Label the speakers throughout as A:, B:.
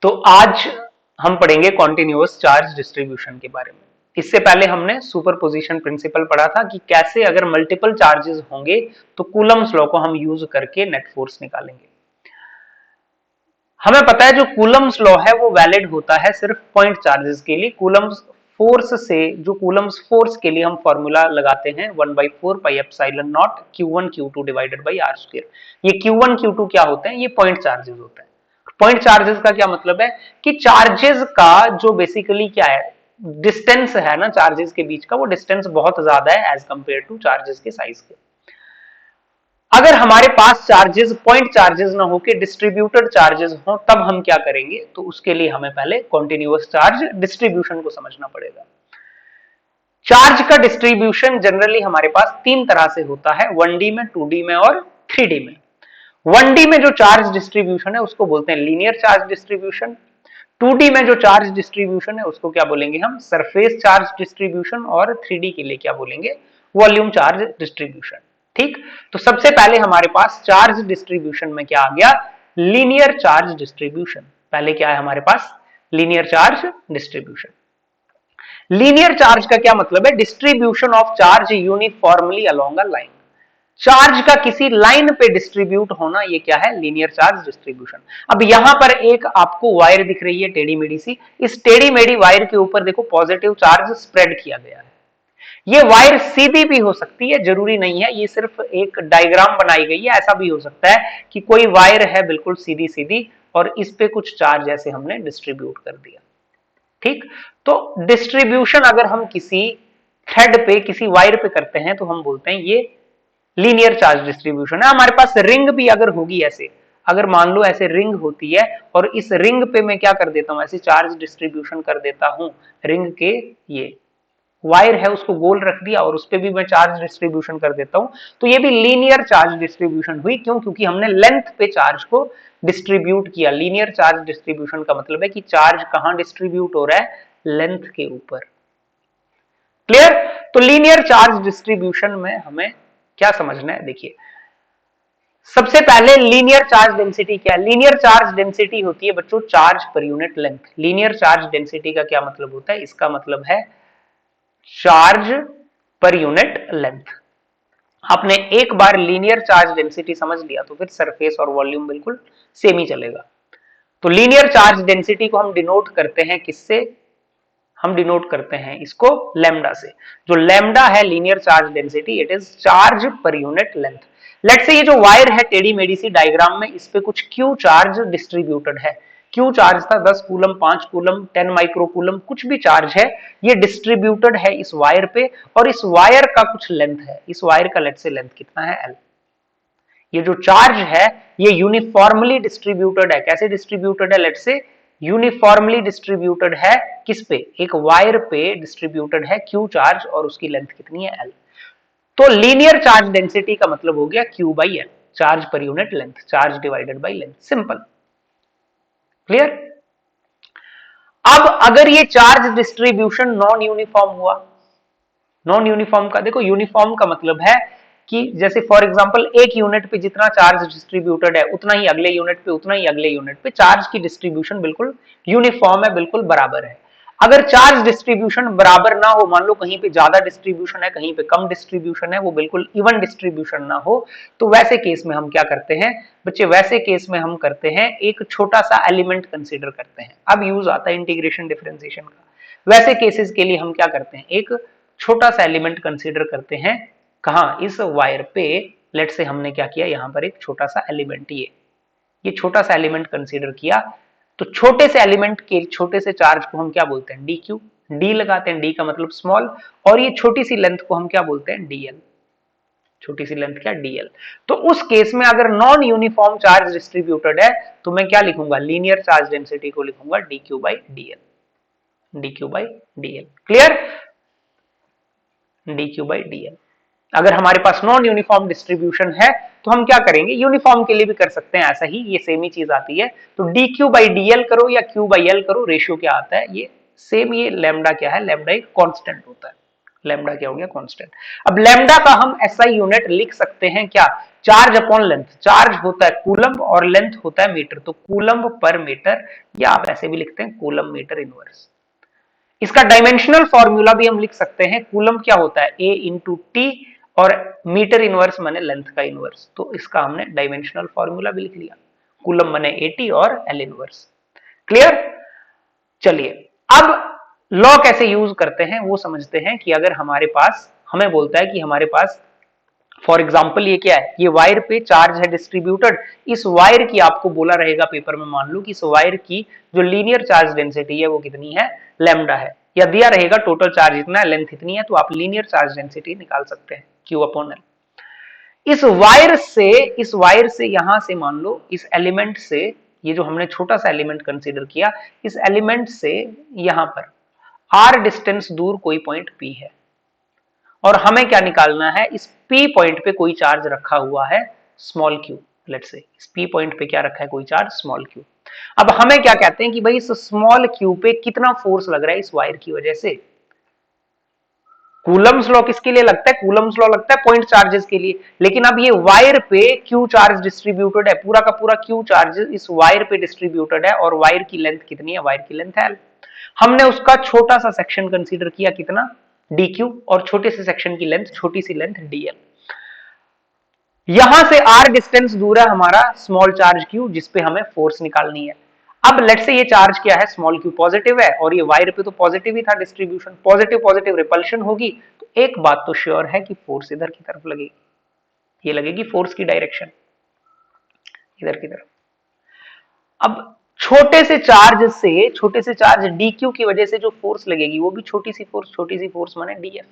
A: तो आज हम पढ़ेंगे कॉन्टिन्यूअस चार्ज डिस्ट्रीब्यूशन के बारे में। इससे पहले हमने सुपरपोजिशन प्रिंसिपल पढ़ा था कि कैसे अगर मल्टीपल चार्जेस होंगे तो कूलम्स लॉ को हम यूज करके नेट फोर्स निकालेंगे। हमें पता है जो कूलम्स लॉ है वो वैलिड होता है सिर्फ पॉइंट चार्जेस के लिए। कूलम्स फोर्स से जो कूलम्स फोर्स के लिए हम फॉर्मूला लगाते हैं 1/4 pi epsilon not Q1 Q2 divided by R square. ये Q1 Q2 क्या होते हैं? ये पॉइंट चार्जेस होते हैं। पॉइंट चार्जेस का क्या मतलब है कि चार्जेस का जो बेसिकली क्या है, डिस्टेंस है ना चार्जेस के बीच का, वो डिस्टेंस बहुत ज्यादा है एज कंपेयर टू चार्जेस के साइज के। अगर हमारे पास चार्जेस पॉइंट चार्जेस ना हो के डिस्ट्रीब्यूटेड चार्जेस हो तब हम क्या करेंगे? तो उसके लिए हमें पहले कॉन्टिन्यूअस चार्ज डिस्ट्रीब्यूशन को समझना पड़ेगा। चार्ज का डिस्ट्रीब्यूशन जनरली हमारे पास तीन तरह से होता है, 1D में, 2D में और 3D में। 1D में जो चार्ज डिस्ट्रीब्यूशन है उसको बोलते हैं लीनियर चार्ज डिस्ट्रीब्यूशन। 2D में जो चार्ज डिस्ट्रीब्यूशन है उसको क्या बोलेंगे हम? Surface charge distribution. और 3D के लिए क्या बोलेंगे? Volume charge distribution. ठीक, तो सबसे पहले हमारे पास चार्ज डिस्ट्रीब्यूशन में क्या आ गया? Linear charge distribution. पहले क्या है हमारे पास? Linear charge distribution. Linear charge का क्या मतलब है? Distribution of charge uniformly along a line. Charge का किसी लाइन पे डिस्ट्रीब्यूट होना, ये क्या है? Linear charge distribution. अब यहां पर एक आपको वायर दिख रही है टेढ़ी मेढ़ी सी। इस टेढ़ी मेढ़ी वायर के ऊपर देखो पॉजिटिव चार्ज स्प्रेड किया गया है। ये वायर सीधी भी हो सकती है, जरूरी नहीं है, ये सिर्फ एक डायग्राम बनाई गई है। ऐसा भी हो सकता है कि कोई वायर है बिल्कुल सीधी सीधी और इस पे कुछ चार्ज ऐसे हमने डिस्ट्रीब्यूट कर दिया। ठीक, तो डिस्ट्रीब्यूशन अगर हम किसी थ्रेड पे, किसी वायर पे करते हैं तो हम बोलते हैं ये लीनियर चार्ज डिस्ट्रीब्यूशन है। हमारे पास रिंग भी अगर होगी ऐसे, अगर मान लो ऐसे रिंग होती है और इस रिंग पे मैं क्या कर देता हूं? ऐसे चार्ज डिस्ट्रीब्यूशन कर देता हूं। रिंग के ये वायर है उसको गोल रख दिया और उस पर भी मैं चार्ज डिस्ट्रीब्यूशन कर देता हूं, तो ये भी लीनियर चार्ज डिस्ट्रीब्यूशन हुई। क्यों? क्योंकि हमने लेंथ पे चार्ज को डिस्ट्रीब्यूट किया। लीनियर चार्ज डिस्ट्रीब्यूशन का मतलब है कि चार्ज कहां डिस्ट्रीब्यूट हो रहा है? लेंथ के ऊपर। क्लियर? तो लीनियर चार्ज डिस्ट्रीब्यूशन में हमें क्या समझना है? देखिए, सबसे पहले लीनियर चार्ज डेंसिटी क्या है? लीनियर चार्ज डेंसिटी होती है बच्चों charge per unit length. Linear charge density का क्या मतलब होता है? इसका मतलब है चार्ज पर यूनिट लेंथ। आपने एक बार लीनियर चार्ज डेंसिटी समझ लिया तो फिर सरफेस और वॉल्यूम बिल्कुल सेम ही चलेगा। तो लीनियर चार्ज डेंसिटी को हम डिनोट करते हैं किससे? हम डिनोट करते हैं इसको लैम्डा से। जो लैम्डा है linear charge density, it is charge per unit length. Let's say ये जो वायर है टेढ़ी मेढ़ी सी डायग्राम में, इस पे कुछ क्यू चार्ज डिस्ट्रीब्यूटेड है। क्यू चार्ज था 10 कूलम, 5 कूलम, 10 माइक्रो कूलम, कुछ भी चार्ज है, ये डिस्ट्रीब्यूटेड है इस वायर पे और इस वायर का कुछ लेंथ है। इस वायर का लेट्स से लेंथ कितना है? L। ये जो चार्ज है ये यूनिफॉर्मली डिस्ट्रीब्यूटेड है। कैसे डिस्ट्रीब्यूटेड है? लेट्स से यूनिफॉर्मली डिस्ट्रीब्यूटेड है किस पे? एक वायर पे डिस्ट्रीब्यूटेड है क्यू चार्ज और उसकी लेंथ कितनी है? L। तो लीनियर चार्ज डेंसिटी का मतलब हो गया Q by L, charge per unit length, charge divided by length. Simple. Clear? अब अगर ये चार्ज डिस्ट्रीब्यूशन नॉन यूनिफॉर्म हुआ, नॉन यूनिफॉर्म का देखो, यूनिफॉर्म का मतलब है कि जैसे फॉर एग्जांपल एक यूनिट पे जितना चार्ज डिस्ट्रीब्यूटेड है उतना ही अगले यूनिट पे, उतना ही अगले यूनिट पे, चार्ज की डिस्ट्रीब्यूशन बिल्कुल यूनिफॉर्म है, बिल्कुल बराबर है। अगर चार्ज डिस्ट्रीब्यूशन बराबर ना हो, मान लो कहीं पे ज्यादा डिस्ट्रीब्यूशन है, कहीं पे कम डिस्ट्रीब्यूशन है, वो बिल्कुल इवन डिस्ट्रीब्यूशन ना हो, तो वैसे केस में हम क्या करते हैं बच्चे? वैसे केस में हम करते हैं एक छोटा सा एलिमेंट कंसीडर करते हैं। अब यूज आता है इंटीग्रेशन डिफरेंशिएशन का। वैसे केसेस के लिए हम क्या करते हैं? एक छोटा सा एलिमेंट कंसीडर करते हैं। कहां? इस वायर पे। लेट से हमने क्या किया, यहां पर एक छोटा सा एलिमेंट, ये छोटा सा एलिमेंट कंसीडर किया। तो छोटे से एलिमेंट के छोटे से चार्ज को हम क्या बोलते हैं? D Q. डी लगाते हैं, डी का मतलब स्मॉल, और ये छोटी सी लेंथ को हम क्या बोलते हैं? डीएल। छोटी सी लेंथ क्या? डीएल। तो उस केस में अगर नॉन यूनिफॉर्म चार्ज डिस्ट्रीब्यूटेड है तो मैं क्या लिखूंगा? लीनियर चार्ज डेंसिटी को लिखूंगा D Q by DL. D Q by DL. Clear? D Q by DL. अगर हमारे पास नॉन यूनिफॉर्म डिस्ट्रीब्यूशन है तो हम क्या करेंगे? यूनिफॉर्म के लिए भी कर सकते हैं ऐसा ही, ये सेम ही चीज आती है। तो डी क्यू बाई डीएल करो या क्यू बाई एल करो, रेशियो क्या आता है? ये सेम। ये लैम्डा क्या है? लैम्डा एक कांस्टेंट होता है। लैम्डा क्या हो गया? कांस्टेंट। अब लैम्डा का हम एसआई यूनिट लिख सकते हैं क्या? चार्ज अपॉन लेंथ, चार्ज होता है कूलम और लेंथ होता है मीटर, तो कूलम पर मीटर, या आप ऐसे भी लिखते हैं कूलम मीटर इनवर्स। इसका डायमेंशनल फॉर्मूला भी हम लिख सकते हैं, कूलम क्या होता है A इंटू टी, और मीटर इनवर्स माने लेंथ का इनवर्स, तो इसका हमने डायमेंशनल फॉर्मूला भी लिख लिया, कूलम माने AT और L इनवर्स। क्लियर? चलिए अब लॉ कैसे यूज करते हैं वो समझते हैं, कि अगर हमारे पास, हमें बोलता है कि हमारे पास फॉर एग्जाम्पल ये क्या है, ये वायर पे चार्ज है डिस्ट्रीब्यूटेड, इस वायर की आपको बोला रहेगा पेपर में, मान लो कि इस वायर की जो लीनियर चार्ज डेंसिटी है वो कितनी है, लैम्डा है, या दिया रहेगा टोटल चार्ज इतना है, लेंथ इतनी है, तो आप लीनियर चार्ज डेंसिटी निकाल सकते हैं Q अपॉन L। इस वायर से यहां से मान लो इस एलिमेंट से, ये जो हमने छोटा सा एलिमेंट कंसीडर किया, इस एलिमेंट से यहां पर r डिस्टेंस दूर कोई पॉइंट P है, और हमें क्या निकालना है, इस P पॉइंट पे कोई चार्ज रखा हुआ है स्मॉल q, लेट्स से इस P पॉइंट पे क्या रखा है, कोई चार्ज स्मॉल q। अब हमें क्या कहते हैं कि भाई इस स्मॉल q पे कितना फोर्स लग रहा है इस वायर की वजह से। कूलम्स लॉ किसके लिए लगता है, कूलम्स लॉ लगता है पॉइंट चार्जेस के लिए, लेकिन अब ये वायर पे q चार्ज डिस्ट्रीब्यूटेड है, पूरा का पूरा q चार्ज इस वायर पे डिस्ट्रीब्यूटेड है, और वायर की लेंथ कितनी है, वायर की लेंथ L। हमने उसका छोटा सा सेक्शन कंसीडर किया, कितना, dq, और छोटे से सेक्शन की लेंथ, छोटी सी लेंथ dl। यहां से r डिस्टेंस दूर है हमारा स्मॉल चार्ज q, जिसपे हमें फोर्स निकालनी है। अब लेट से ये चार्ज क्या है, स्मॉल q पॉजिटिव है, और ये वायर पे तो पॉजिटिव ही था डिस्ट्रीब्यूशन, पॉजिटिव पॉजिटिव रिपल्शन होगी, तो एक बात तो श्योर है कि फोर्स इधर की तरफ लगेगी, ये लगेगी फोर्स की डायरेक्शन इधर की तरफ। अब छोटे से चार्ज dq की वजह से जो फोर्स लगेगी वो भी छोटी सी फोर्स माने df,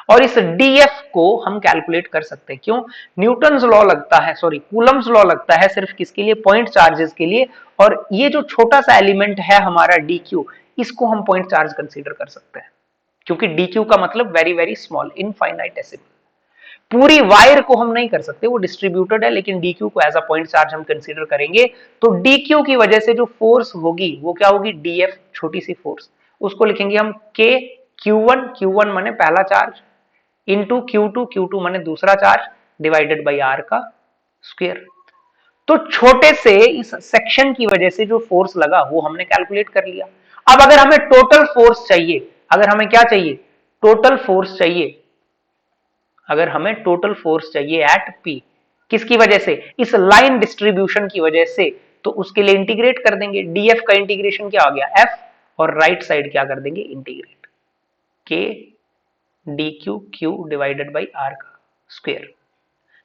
A: और इस df को हम कैलकुलेट कर सकते हैं, क्यों, न्यूटन्स लॉ लगता है, सॉरी कूलम्स लॉ लगता है सिर्फ किसके लिए, पॉइंट चार्जेस के लिए, और ये जो छोटा सा एलिमेंट है हमारा dq, इसको हम पॉइंट चार्ज कंसीडर कर सकते हैं, क्योंकि dq का मतलब वेरी वेरी स्मॉल, इनफाइनाइटेसिमल। पूरी वायर को हम नहीं कर सकते, वो डिस्ट्रीब्यूटेड है, लेकिन dq को एज अ पॉइंट चार्ज हम कंसीडर करेंगे, तो dq की वजह से जो फोर्स होगी वो क्या होगी, df, छोटी सी फोर्स, उसको लिखेंगे हम k q1 माने पहला चार्ज, इंटू Q2 माने दूसरा चार्ज, डिवाइडेड बाई r का स्क्वायर। तो छोटे से इस सेक्शन की वजह से जो फोर्स लगा वो हमने कैलकुलेट कर लिया। अब अगर हमें टोटल फोर्स चाहिए, अगर हमें क्या चाहिए, टोटल फोर्स चाहिए, अगर हमें टोटल फोर्स चाहिए एट P, किसकी वजह से, इस लाइन डिस्ट्रीब्यूशन की वजह से, तो उसके लिए इंटीग्रेट कर देंगे, df का इंटीग्रेशन क्या आ गया f, और राइट साइड क्या कर देंगे, integrate k dq q divided by r का स्क्वायर।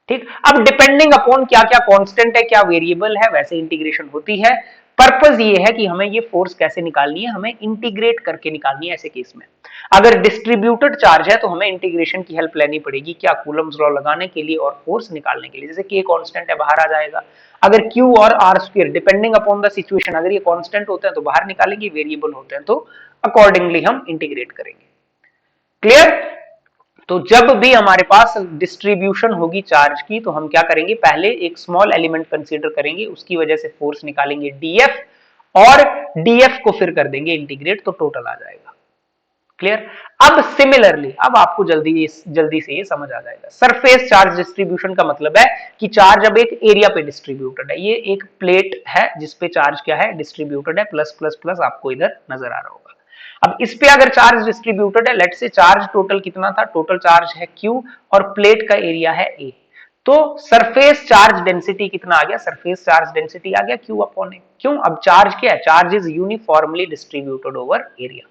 A: ठीक, अब डिपेंडिंग अपॉन क्या क्या कांस्टेंट है, क्या वेरिएबल है, वैसे इंटीग्रेशन होती है। पर्पस ये है कि हमें ये फोर्स कैसे निकालनी है, हमें इंटीग्रेट करके निकालनी है। ऐसे केस में अगर डिस्ट्रीब्यूटेड चार्ज है तो हमें इंटीग्रेशन की हेल्प लेनी पड़ेगी, क्या, कूलम्स लॉ लगाने के लिए और फोर्स निकालने के लिए। जैसे k कांस्टेंट है, बाहर आ जाएगा, अगर q और r square depending upon the situation, अगर ये कांस्टेंट होते हैं तो बाहर निकालेंगे, वेरिएबल होते हैं तो अकॉर्डिंगली हम इंटीग्रेट करेंगे। क्लियर? तो जब भी हमारे पास डिस्ट्रीब्यूशन होगी चार्ज की, तो हम क्या करेंगे, पहले एक स्मॉल एलिमेंट कंसीडर करेंगे, उसकी वजह से फोर्स निकालेंगे df, और df को फिर कर देंगे इंटीग्रेट, तो टोटल आ जाएगा। क्लियर? अब सिमिलरली, अब आपको जल्दी से ये समझ आ जाएगा। सरफेस चार्ज डिस्ट्रीब्यूशन का मतलब है कि चार्ज अब एक एरिया पे डिस्ट्रीब्यूटेड है, ये एक प्लेट है जिसपे चार्ज क्या है, डिस्ट्रीब्यूटेड है, प्लस प्लस प्लस आपको इधर नजर आ रहा होगा। अब इस पे अगर चार्ज डिस्ट्रीब्यूटेड है, लेट से चार्ज टोटल कितना था, टोटल चार्ज है Q, और प्लेट का एरिया है A, तो सरफेस चार्ज डेंसिटी कितना आ गया, सरफेस चार्ज डेंसिटी आ गया Q अपॉन A। क्यों, अब चार्ज क्या है, charge is uniformly distributed over area,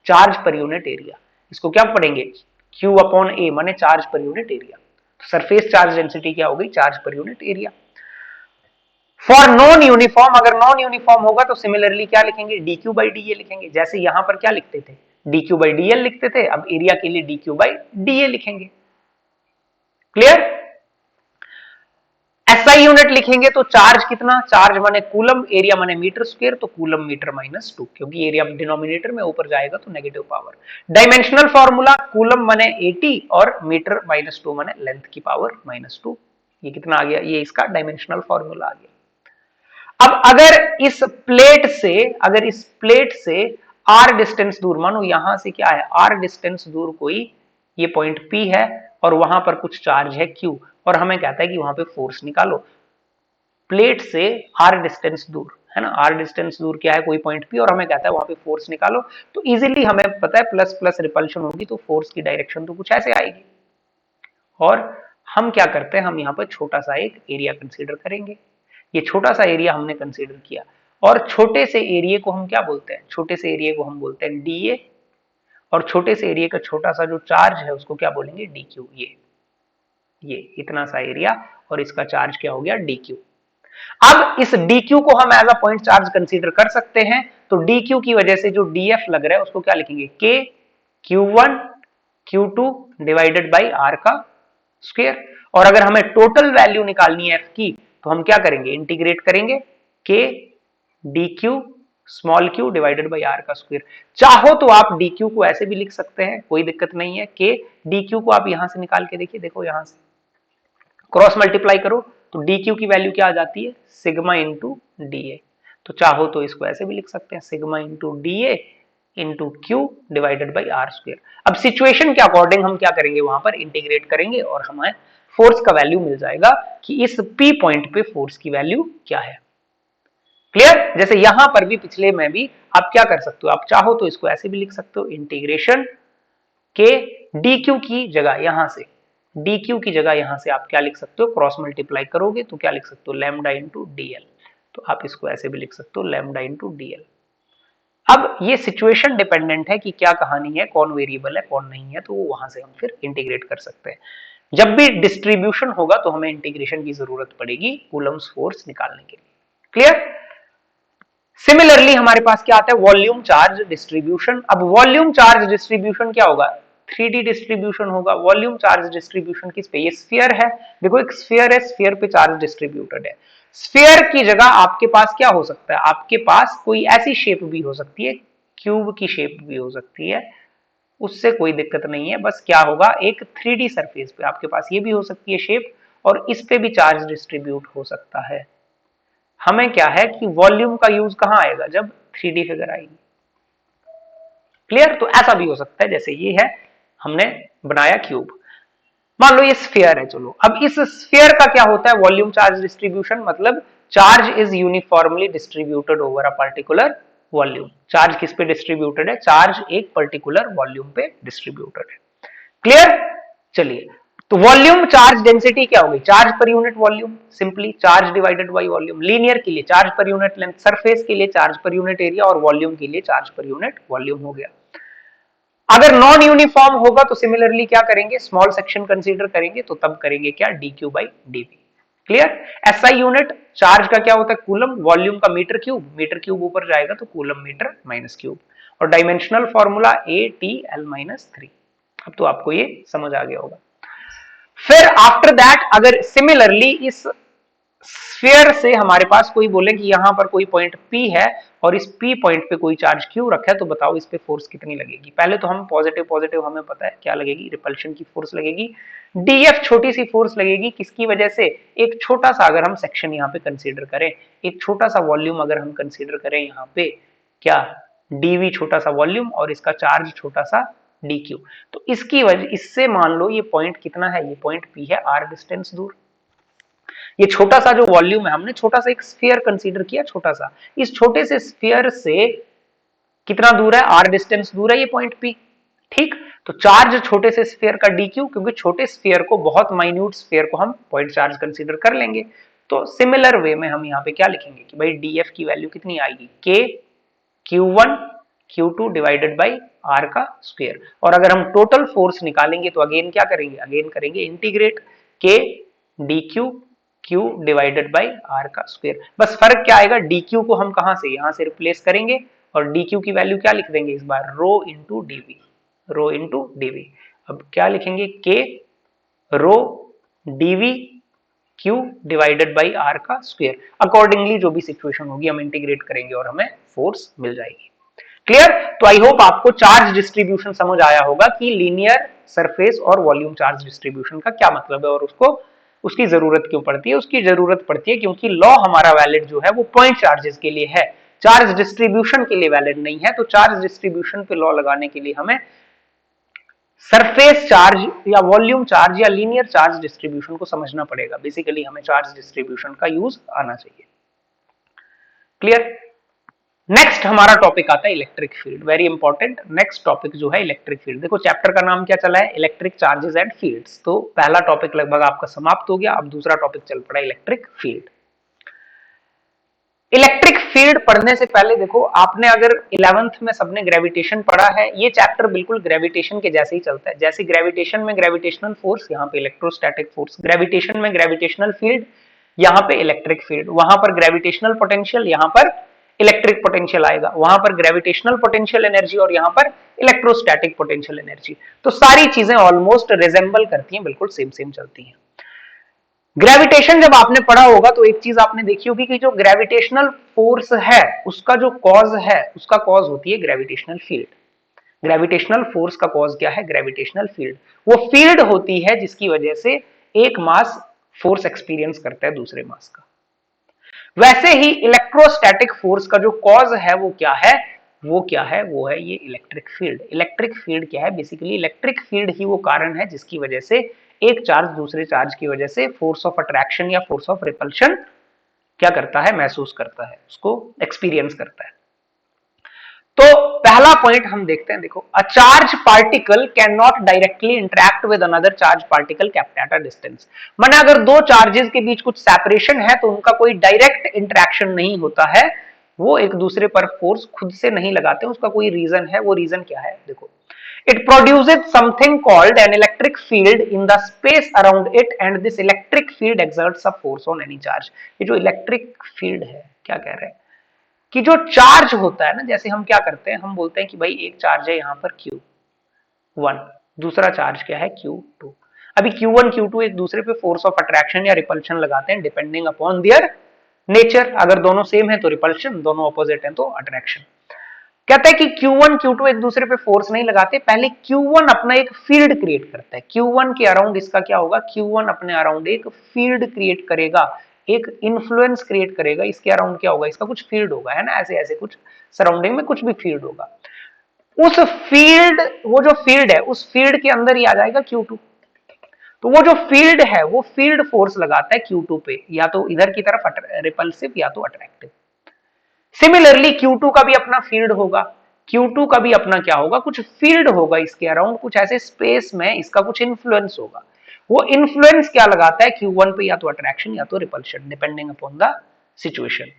A: charge per unit area, इसको क्या पढ़ेंगे, Q अपॉन A माने charge per unit area. Surface charge density क्या हो गई, charge per unit area. For non uniform, अगर नॉन यूनिफॉर्म होगा तो सिमिलरली क्या लिखेंगे, dq बाई डी लिखेंगे, जैसे यहां पर क्या लिखते थे, dq बाई डी लिखते थे, अब एरिया के लिए dq बाई डी लिखेंगे। क्लियर? एसआई यूनिट लिखेंगे तो चार्ज कितना, चार्ज माने कूलम, एरिया माने मीटर स्क्वायर, तो कूलम मीटर माइनस 2, क्योंकि एरिया डिनोमिनेटर में, ऊपर जाएगा तो negative power. Dimensional formula, coulomb माने 80 और मीटर माइनस 2 माने लेंथ की पावर माइनस 2। ये कितना आ गया, ये इसका डायमेंशनल फॉर्मूला आ गया। अब अगर इस प्लेट से r डिस्टेंस दूर, मानो यहां से क्या है, r डिस्टेंस दूर कोई ये पॉइंट P है, और वहां पर कुछ चार्ज है Q और हमें कहता है कि वहां पे फोर्स निकालो प्लेट से r डिस्टेंस दूर, है ना, r डिस्टेंस दूर क्या है, कोई पॉइंट P, और हमें कहता है वहां पे फोर्स निकालो। तो इजीली हमें पता है प्लस प्लस रिपल्शन होगी तो फोर्स की डायरेक्शन तो कुछ ऐसे आएगी। और हम क्या करते हैं, हम यहाँ पर छोटा सा एक एरिया कंसीडर करेंगे। ये छोटा सा एरिया हमने कंसीडर किया और छोटे से एरिया को हम क्या बोलते हैं, छोटे से एरिया को हम बोलते हैं dA और छोटे से एरिया का छोटा सा जो चार्ज है उसको क्या बोलेंगे dQ। ये इतना सा एरिया और इसका चार्ज क्या हो गया dQ। अब इस dQ को हम as a point charge consider कर सकते हैं, तो dQ की वजह से जो dF लग रहा है उसको क्या लिखेंगे K Q1 Q2 divided by R का स्क्वायर। और अगर हमें टोटल वैल्यू निकालनी है F की तो हम क्या करेंगे, इंटीग्रेट करेंगे K dQ small q divided by R का स्क्वायर। चाहो तो आप dQ को ऐसे भी लिख सकते हैं, कोई दिक्कत नहीं है। K dQ को आप यहां से निकाल के देखिए, देखो यहां से क्रॉस मल्टीप्लाई करो तो dQ की वैल्यू क्या आ जाती है, सिग्मा इंटू dA। तो चाहो तो इसको ऐसे भी लिख सकते हैं, sigma into dA into q divided by r square. अब सिचुएशन के अकॉर्डिंग हम क्या करेंगे, वहां पर इंटीग्रेट करेंगे और हमें फोर्स का वैल्यू मिल जाएगा कि इस P पॉइंट पे फोर्स की वैल्यू क्या है। क्लियर। जैसे यहां पर भी पिछले में भी आप क्या कर सकते हो, आप चाहो तो इसको ऐसे भी लिख सकते हो, इंटीग्रेशन के dQ की जगह यहां से dQ की जगह यहां से आप क्या लिख सकते हो, क्रॉस मल्टीप्लाई करोगे तो क्या लिख सकते हो, लैम्डा इंटू dl। तो आप इसको ऐसे भी लिख सकते हो, लैम्डा इंटू dl। अब ये सिचुएशन डिपेंडेंट है कि क्या कहानी है, कौन वेरिएबल है कौन नहीं है, तो वहां से हम फिर इंटीग्रेट कर सकते हैं। जब भी डिस्ट्रीब्यूशन होगा तो हमें इंटीग्रेशन की जरूरत पड़ेगी कूलम्स फोर्स निकालने के लिए। क्लियर। सिमिलरली हमारे पास क्या आता है, वॉल्यूम चार्ज डिस्ट्रीब्यूशन। अब वॉल्यूम चार्ज डिस्ट्रीब्यूशन क्या होगा, 3D डिस्ट्रीब्यूशन होगा। वॉल्यूम चार्ज डिस्ट्रीब्यूशन किस पे, ये स्फीयर है, देखो एक स्फीयर है, स्फीयर पे चार्ज डिस्ट्रीब्यूटेड है। स्फीयर की जगह आपके पास क्या हो सकता है, आपके पास कोई ऐसी शेप भी हो सकती है, क्यूब की शेप भी हो सकती है, उससे कोई दिक्कत नहीं है। बस क्या होगा, एक 3D सरफेस पे आपके पास ये भी हो सकती है शेप और इस पे भी चार्ज डिस्ट्रीब्यूट हो सकता है। हमें क्या है कि वॉल्यूम का यूज कहां आएगा, जब 3D फिगर आएगी। क्लियर। तो ऐसा भी हो सकता है, जैसे ये है, हमने बनाया क्यूब, मान लो ये स्फीयर है। चलो अब इस स्फीयर का क्या होता है, वॉल्यूम चार्ज डिस्ट्रीब्यूशन, मतलब charge is uniformly distributed over a particular volume. Charge किस पे डिस्ट्रीब्यूटेड है, चार्ज एक पर्टिकुलर वॉल्यूम पे डिस्ट्रीब्यूटेड है। क्लियर। चलिए, तो वॉल्यूम चार्ज डेंसिटी क्या होगी, charge per unit volume, simply charge divided by volume. Linear के लिए charge per unit length, surface के लिए चार्ज पर यूनिट एरिया और वॉल्यूम के लिए चार्ज पर यूनिट वॉल्यूम हो गया। अगर नॉन यूनिफॉर्म होगा तो सिमिलरली क्या करेंगे, स्मॉल सेक्शन कंसीडर करेंगे, तो तब करेंगे क्या, dq by dv। Clear. SI unit charge का क्या होता है, कूलम, वॉल्यूम का मीटर क्यूब ऊपर जाएगा तो कूलम मीटर माइनस क्यूब, और डायमेंशनल फॉर्मूला ATL-3। अब तो आपको ये समझ आ गया होगा। फिर आफ्टर दैट अगर सिमिलरली इस स्फीयर से हमारे पास कोई बोले कि यहां पर कोई पॉइंट P है और इस P पॉइंट पे कोई चार्ज Q रखा है, तो बताओ इस पे फोर्स कितनी लगेगी। पहले तो हम पॉजिटिव हमें पता है क्या लगेगी, रिपल्शन की फोर्स लगेगी। DF छोटी सी फोर्स लगेगी, किसकी वजह से, एक छोटा सा अगर हम सेक्शन यहाँ पे कंसीडर करें, एक छोटा सा वॉल्यूम अगर हम कंसीडर करें यहाँ पे, क्या DV छोटा सा वॉल्यूम और इसका चार्ज छोटा सा DQ, तो इसकी वजह, इससे मान लो ये पॉइंट कितना है, ये पॉइंट P है R डिस्टेंस दूर। ये छोटा सा जो वॉल्यूम है, हमने छोटा सा एक स्फीयर कंसीडर किया, छोटा सा, इस छोटे से स्फीयर से कितना दूर है, R डिस्टेंस दूर है ये पॉइंट P। ठीक, तो चार्ज छोटे से स्फीयर का dq, क्योंकि छोटे स्फीयर को, बहुत माइन्यूट स्फीयर को हम पॉइंट चार्ज कंसीडर कर लेंगे। तो सिमिलर वे में हम यहाँ पे क्या लिखेंगे कि भाई df की वैल्यू कितनी आएगी, k q1 q2 divided by r का स्क्वायर। और अगर हम टोटल फोर्स निकालेंगे तो अगेन क्या करेंगे, अगेन करेंगे integrate k dq q divided by r का स्क्वायर। बस फर्क क्या आएगा, dq को हम कहां से, यहां से रिप्लेस करेंगे और dq की वैल्यू क्या लिख देंगे इस बार, rho into dv, rho into dv। अब क्या लिखेंगे, k rho dv q divided by r का स्क्वायर। अकॉर्डिंगली जो भी सिचुएशन होगी हम इंटीग्रेट करेंगे और हमें फोर्स मिल जाएगी। क्लियर। तो आई होप आपको चार्ज डिस्ट्रीब्यूशन समझ आया होगा कि लीनियर सरफेस और वॉल्यूम चार्ज डिस्ट्रीब्यूशन का क्या मतलब है और उसको, उसकी जरूरत क्यों पड़ती है। उसकी जरूरत पड़ती है क्योंकि लॉ हमारा वैलिड जो है वो पॉइंट चार्जेस के लिए है, चार्ज डिस्ट्रीब्यूशन के लिए वैलिड नहीं है। तो चार्ज डिस्ट्रीब्यूशन पे लॉ लगाने के लिए हमें सरफेस चार्ज या वॉल्यूम चार्ज या लीनियर चार्ज डिस्ट्रीब्यूशन को समझना पड़ेगा। बेसिकली हमें चार्ज डिस्ट्रीब्यूशन का यूज आना चाहिए। क्लियर। नेक्स्ट हमारा टॉपिक आता है electric field, very important. Next topic जो है इलेक्ट्रिक फील्ड। देखो चैप्टर का नाम क्या चला है, इलेक्ट्रिक चार्जेस एंड फील्ड्स। तो पहला टॉपिक लगभग आपका समाप्त हो गया। अब दूसरा टॉपिक चल पड़ा इलेक्ट्रिक फील्ड। इलेक्ट्रिक फील्ड पढ़ने से पहले देखो, आपने अगर 11th में सबने ग्रेविटेशन पढ़ा है, ये चैप्टर बिल्कुल ग्रेविटेशन के जैसे ही चलता है। जैसे ग्रेविटेशन में ग्रेविटेशनल फोर्स, यहाँ पे इलेक्ट्रोस्टैटिक फोर्स। ग्रेविटेशन में ग्रेविटेशनल फील्ड, यहाँ पे इलेक्ट्रिक फील्ड। वहां पर ग्रेविटेशनल पोटेंशियल, यहाँ पर इलेक्ट्रिक पोटेंशियल आएगा। वहां पर ग्रेविटेशनल पोटेंशियल एनर्जी और यहाँ पर इलेक्ट्रोस्टैटिक पोटेंशियल एनर्जी। तो सारी चीजें ऑलमोस्ट रिजेंबल करती हैं, बिल्कुल सेम सेम चलती हैं। ग्रेविटेशन जब आपने पढ़ा होगा तो एक चीज आपने देखी होगी कि जो ग्रेविटेशनल फोर्स है उसका जो कॉज है, उसका कॉज होती है ग्रेविटेशनल फील्ड। ग्रेविटेशनल फोर्स का कॉज क्या है, ग्रेविटेशनल फील्ड। वो फील्ड होती है जिसकी वजह से एक मास फोर्स एक्सपीरियंस करता है दूसरे मास का। वैसे ही इलेक्ट्रोस्टैटिक फोर्स का जो कॉज है वो क्या है, वो है ये इलेक्ट्रिक फील्ड। इलेक्ट्रिक फील्ड क्या है, बेसिकली इलेक्ट्रिक फील्ड ही वो कारण है जिसकी वजह से एक चार्ज दूसरे चार्ज की वजह से फोर्स ऑफ अट्रैक्शन या फोर्स ऑफ रिपल्शन क्या करता है, महसूस करता है, उसको एक्सपीरियंस करता है। तो पहला पॉइंट हम देखते हैं। देखो, a charge particle can not directly interact with another charge particle kept at a distance. माने अगर दो चार्जेस के बीच कुछ सेपरेशन है तो उनका कोई डायरेक्ट इंटरैक्शन नहीं होता है, वो एक दूसरे पर फोर्स खुद से नहीं लगाते, उसका कोई रीजन है। वो रीजन क्या है, देखो, it produces something called an electric field in the space around it and this electric field exerts a force on any charge। ये जो इलेक्ट्रिक फील्ड है, क्या कह रहे हैं कि जो चार्ज होता है ना, जैसे हम क्या करते हैं, हम बोलते हैं कि भाई एक चार्ज है यहाँ पर Q1, दूसरा चार्ज क्या है Q2। अभी Q1 Q2 एक दूसरे पे फोर्स ऑफ अट्रैक्शन या रिपल्शन लगाते हैं डिपेंडिंग अपॉन देयर नेचर। अगर दोनों सेम है तो रिपल्शन, दोनों ऑपोजिट है तो अट्रैक्शन। कहता है कि Q1 Q2 एक दूसरे पे फोर्स नहीं लगाते, पहले Q1 अपना एक फील्ड क्रिएट करता है। Q1 के अराउंड इसका क्या होगा, Q1 अपने अराउंड एक फील्ड क्रिएट करेगा, एक इन्फ्लुएंस क्रिएट करेगा। इसके अराउंड क्या होगा, इसका कुछ फील्ड होगा, है ना, ऐसे ऐसे कुछ सराउंडिंग में कुछ भी फील्ड होगा। उस फील्ड, वो जो फील्ड है उस फील्ड के अंदर ही आ जाएगा Q2। तो वो जो फील्ड है वो फील्ड फोर्स लगाता है Q2 पे, या तो इधर की तरफ रिपल्सिव या तो अट्रैक्टिव। सिमिलरली Q2 का भी अपना फील्ड होगा, Q2 का भी अपना क्या होगा, कुछ फील्ड होगा इसके अराउंड, कुछ ऐसे स्पेस में इसका कुछ इन्फ्लुएंस होगा। वो इन्फ्लुएंस क्या लगाता है Q1 पे, या तो अट्रैक्शन या तो repulsion, depending upon the situation.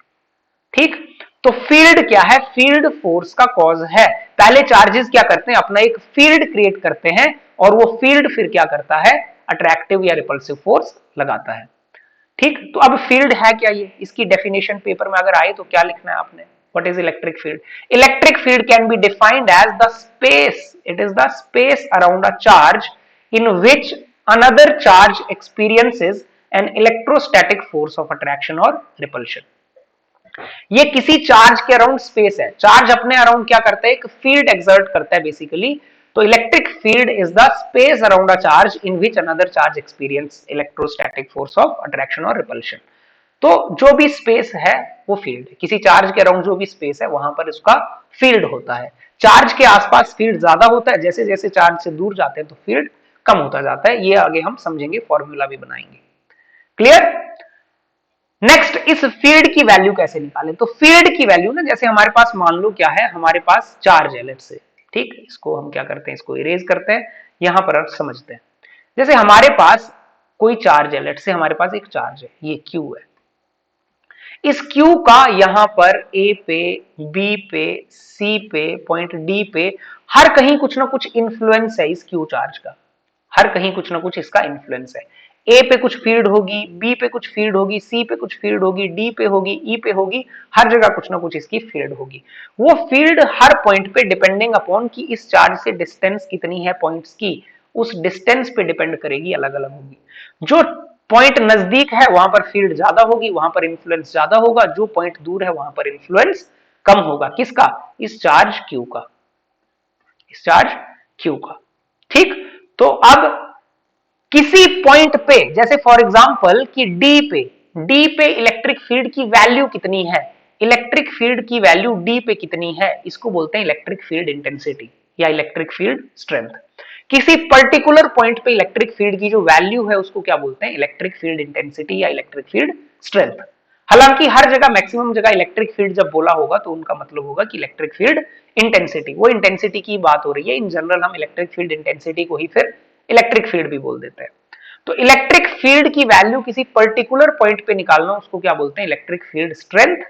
A: ठीक, तो फील्ड क्या है, फील्ड फोर्स का कॉज है। पहले चार्जेस क्या करते हैं, अपना एक फील्ड क्रिएट करते हैं और वो फील्ड फिर क्या करता है, अट्रैक्टिव या रिपल्सिव फोर्स लगाता है। ठीक, तो अब फील्ड है क्या, ये इसकी डेफिनेशन पेपर में अगर आए तो क्या लिखना है आपने, what is electric field. Electric field can be defined as the space, it is the space around a charge in which another charge experiences an electrostatic force of attraction और repulsion. ये किसी चार्ज के around space है, charge अपने around क्या करता है, एक फील्ड एक्सर्ट करता है बेसिकली। तो electric field is the space around a charge in which another charge experience electrostatic force of attraction और रिपल्शन। तो जो भी स्पेस है वो फील्ड है, किसी चार्ज के अराउंड जो भी स्पेस है वहां पर उसका फील्ड होता है। चार्ज के आसपास फील्ड ज्यादा होता है, जैसे जैसे चार्ज से दूर जाते हैं तो फील्ड कम होता जाता है। ये आगे हम समझेंगे, फॉर्मूला भी बनाएंगे। क्लियर। नेक्स्ट, इस फील्ड की वैल्यू कैसे निकालें। तो फील्ड की वैल्यू ना, जैसे हमारे पास मान लो क्या है, हमारे पास चार्ज है लेट्स से, ठीक, इसको हम क्या करते हैं, इसको इरेज करते हैं, यहां पर अर्थ समझते हैं। जैसे हमारे पास कोई चार्ज है, लेट्स से हमारे पास एक चार्ज है, ये Q है। इस Q का यहां पर A पे, B पे, C पे, पॉइंट D पे हर कहीं कुछ ना कुछ इंफ्लुएंस है इस Q चार्ज का, हर कहीं कुछ ना कुछ इसका इंफ्लुएंस है। A पे कुछ फील्ड होगी, B पे कुछ फील्ड होगी, C पे कुछ फील्ड होगी, D पे होगी, E पे होगी, हर जगह कुछ ना कुछ इसकी फील्ड होगी। वो फील्ड हर पॉइंट पे डिपेंडिंग अपॉन कि इस चार्ज से डिस्टेंस कितनी है पॉइंट्स की, उस डिस्टेंस पे डिपेंड करेगी, अलग अलग होगी। जो पॉइंट नजदीक है वहां पर फील्ड ज्यादा होगी, वहां पर इन्फ्लुएंस ज्यादा होगा, जो पॉइंट दूर है वहां पर इन्फ्लुएंस कम होगा। किसका, इस चार्ज Q का, इस चार्ज Q का। ठीक, तो अब किसी पॉइंट पे, जैसे फॉर एग्जांपल कि डी पे इलेक्ट्रिक फील्ड की वैल्यू कितनी है, इलेक्ट्रिक फील्ड की वैल्यू डी पे कितनी है, इसको बोलते हैं इलेक्ट्रिक फील्ड इंटेंसिटी या इलेक्ट्रिक फील्ड स्ट्रेंथ। किसी पर्टिकुलर पॉइंट पे इलेक्ट्रिक फील्ड की जो वैल्यू है उसको क्या बोलते हैं, इलेक्ट्रिक फील्ड इंटेंसिटी या इलेक्ट्रिक फील्ड स्ट्रेंथ। हालांकि हर जगह मैक्सिमम जगह इलेक्ट्रिक फील्ड जब बोला होगा तो उनका मतलब होगा कि इलेक्ट्रिक फील्ड इंटेंसिटी, वो इंटेंसिटी की बात हो रही है। इन जनरल हम इलेक्ट्रिक फील्ड इंटेंसिटी को ही फिर इलेक्ट्रिक फील्ड भी बोल देते हैं। तो इलेक्ट्रिक फील्ड की वैल्यू किसी पर्टिकुलर पॉइंट पे निकालना उसको क्या बोलते हैं, इलेक्ट्रिक फील्ड स्ट्रेंथ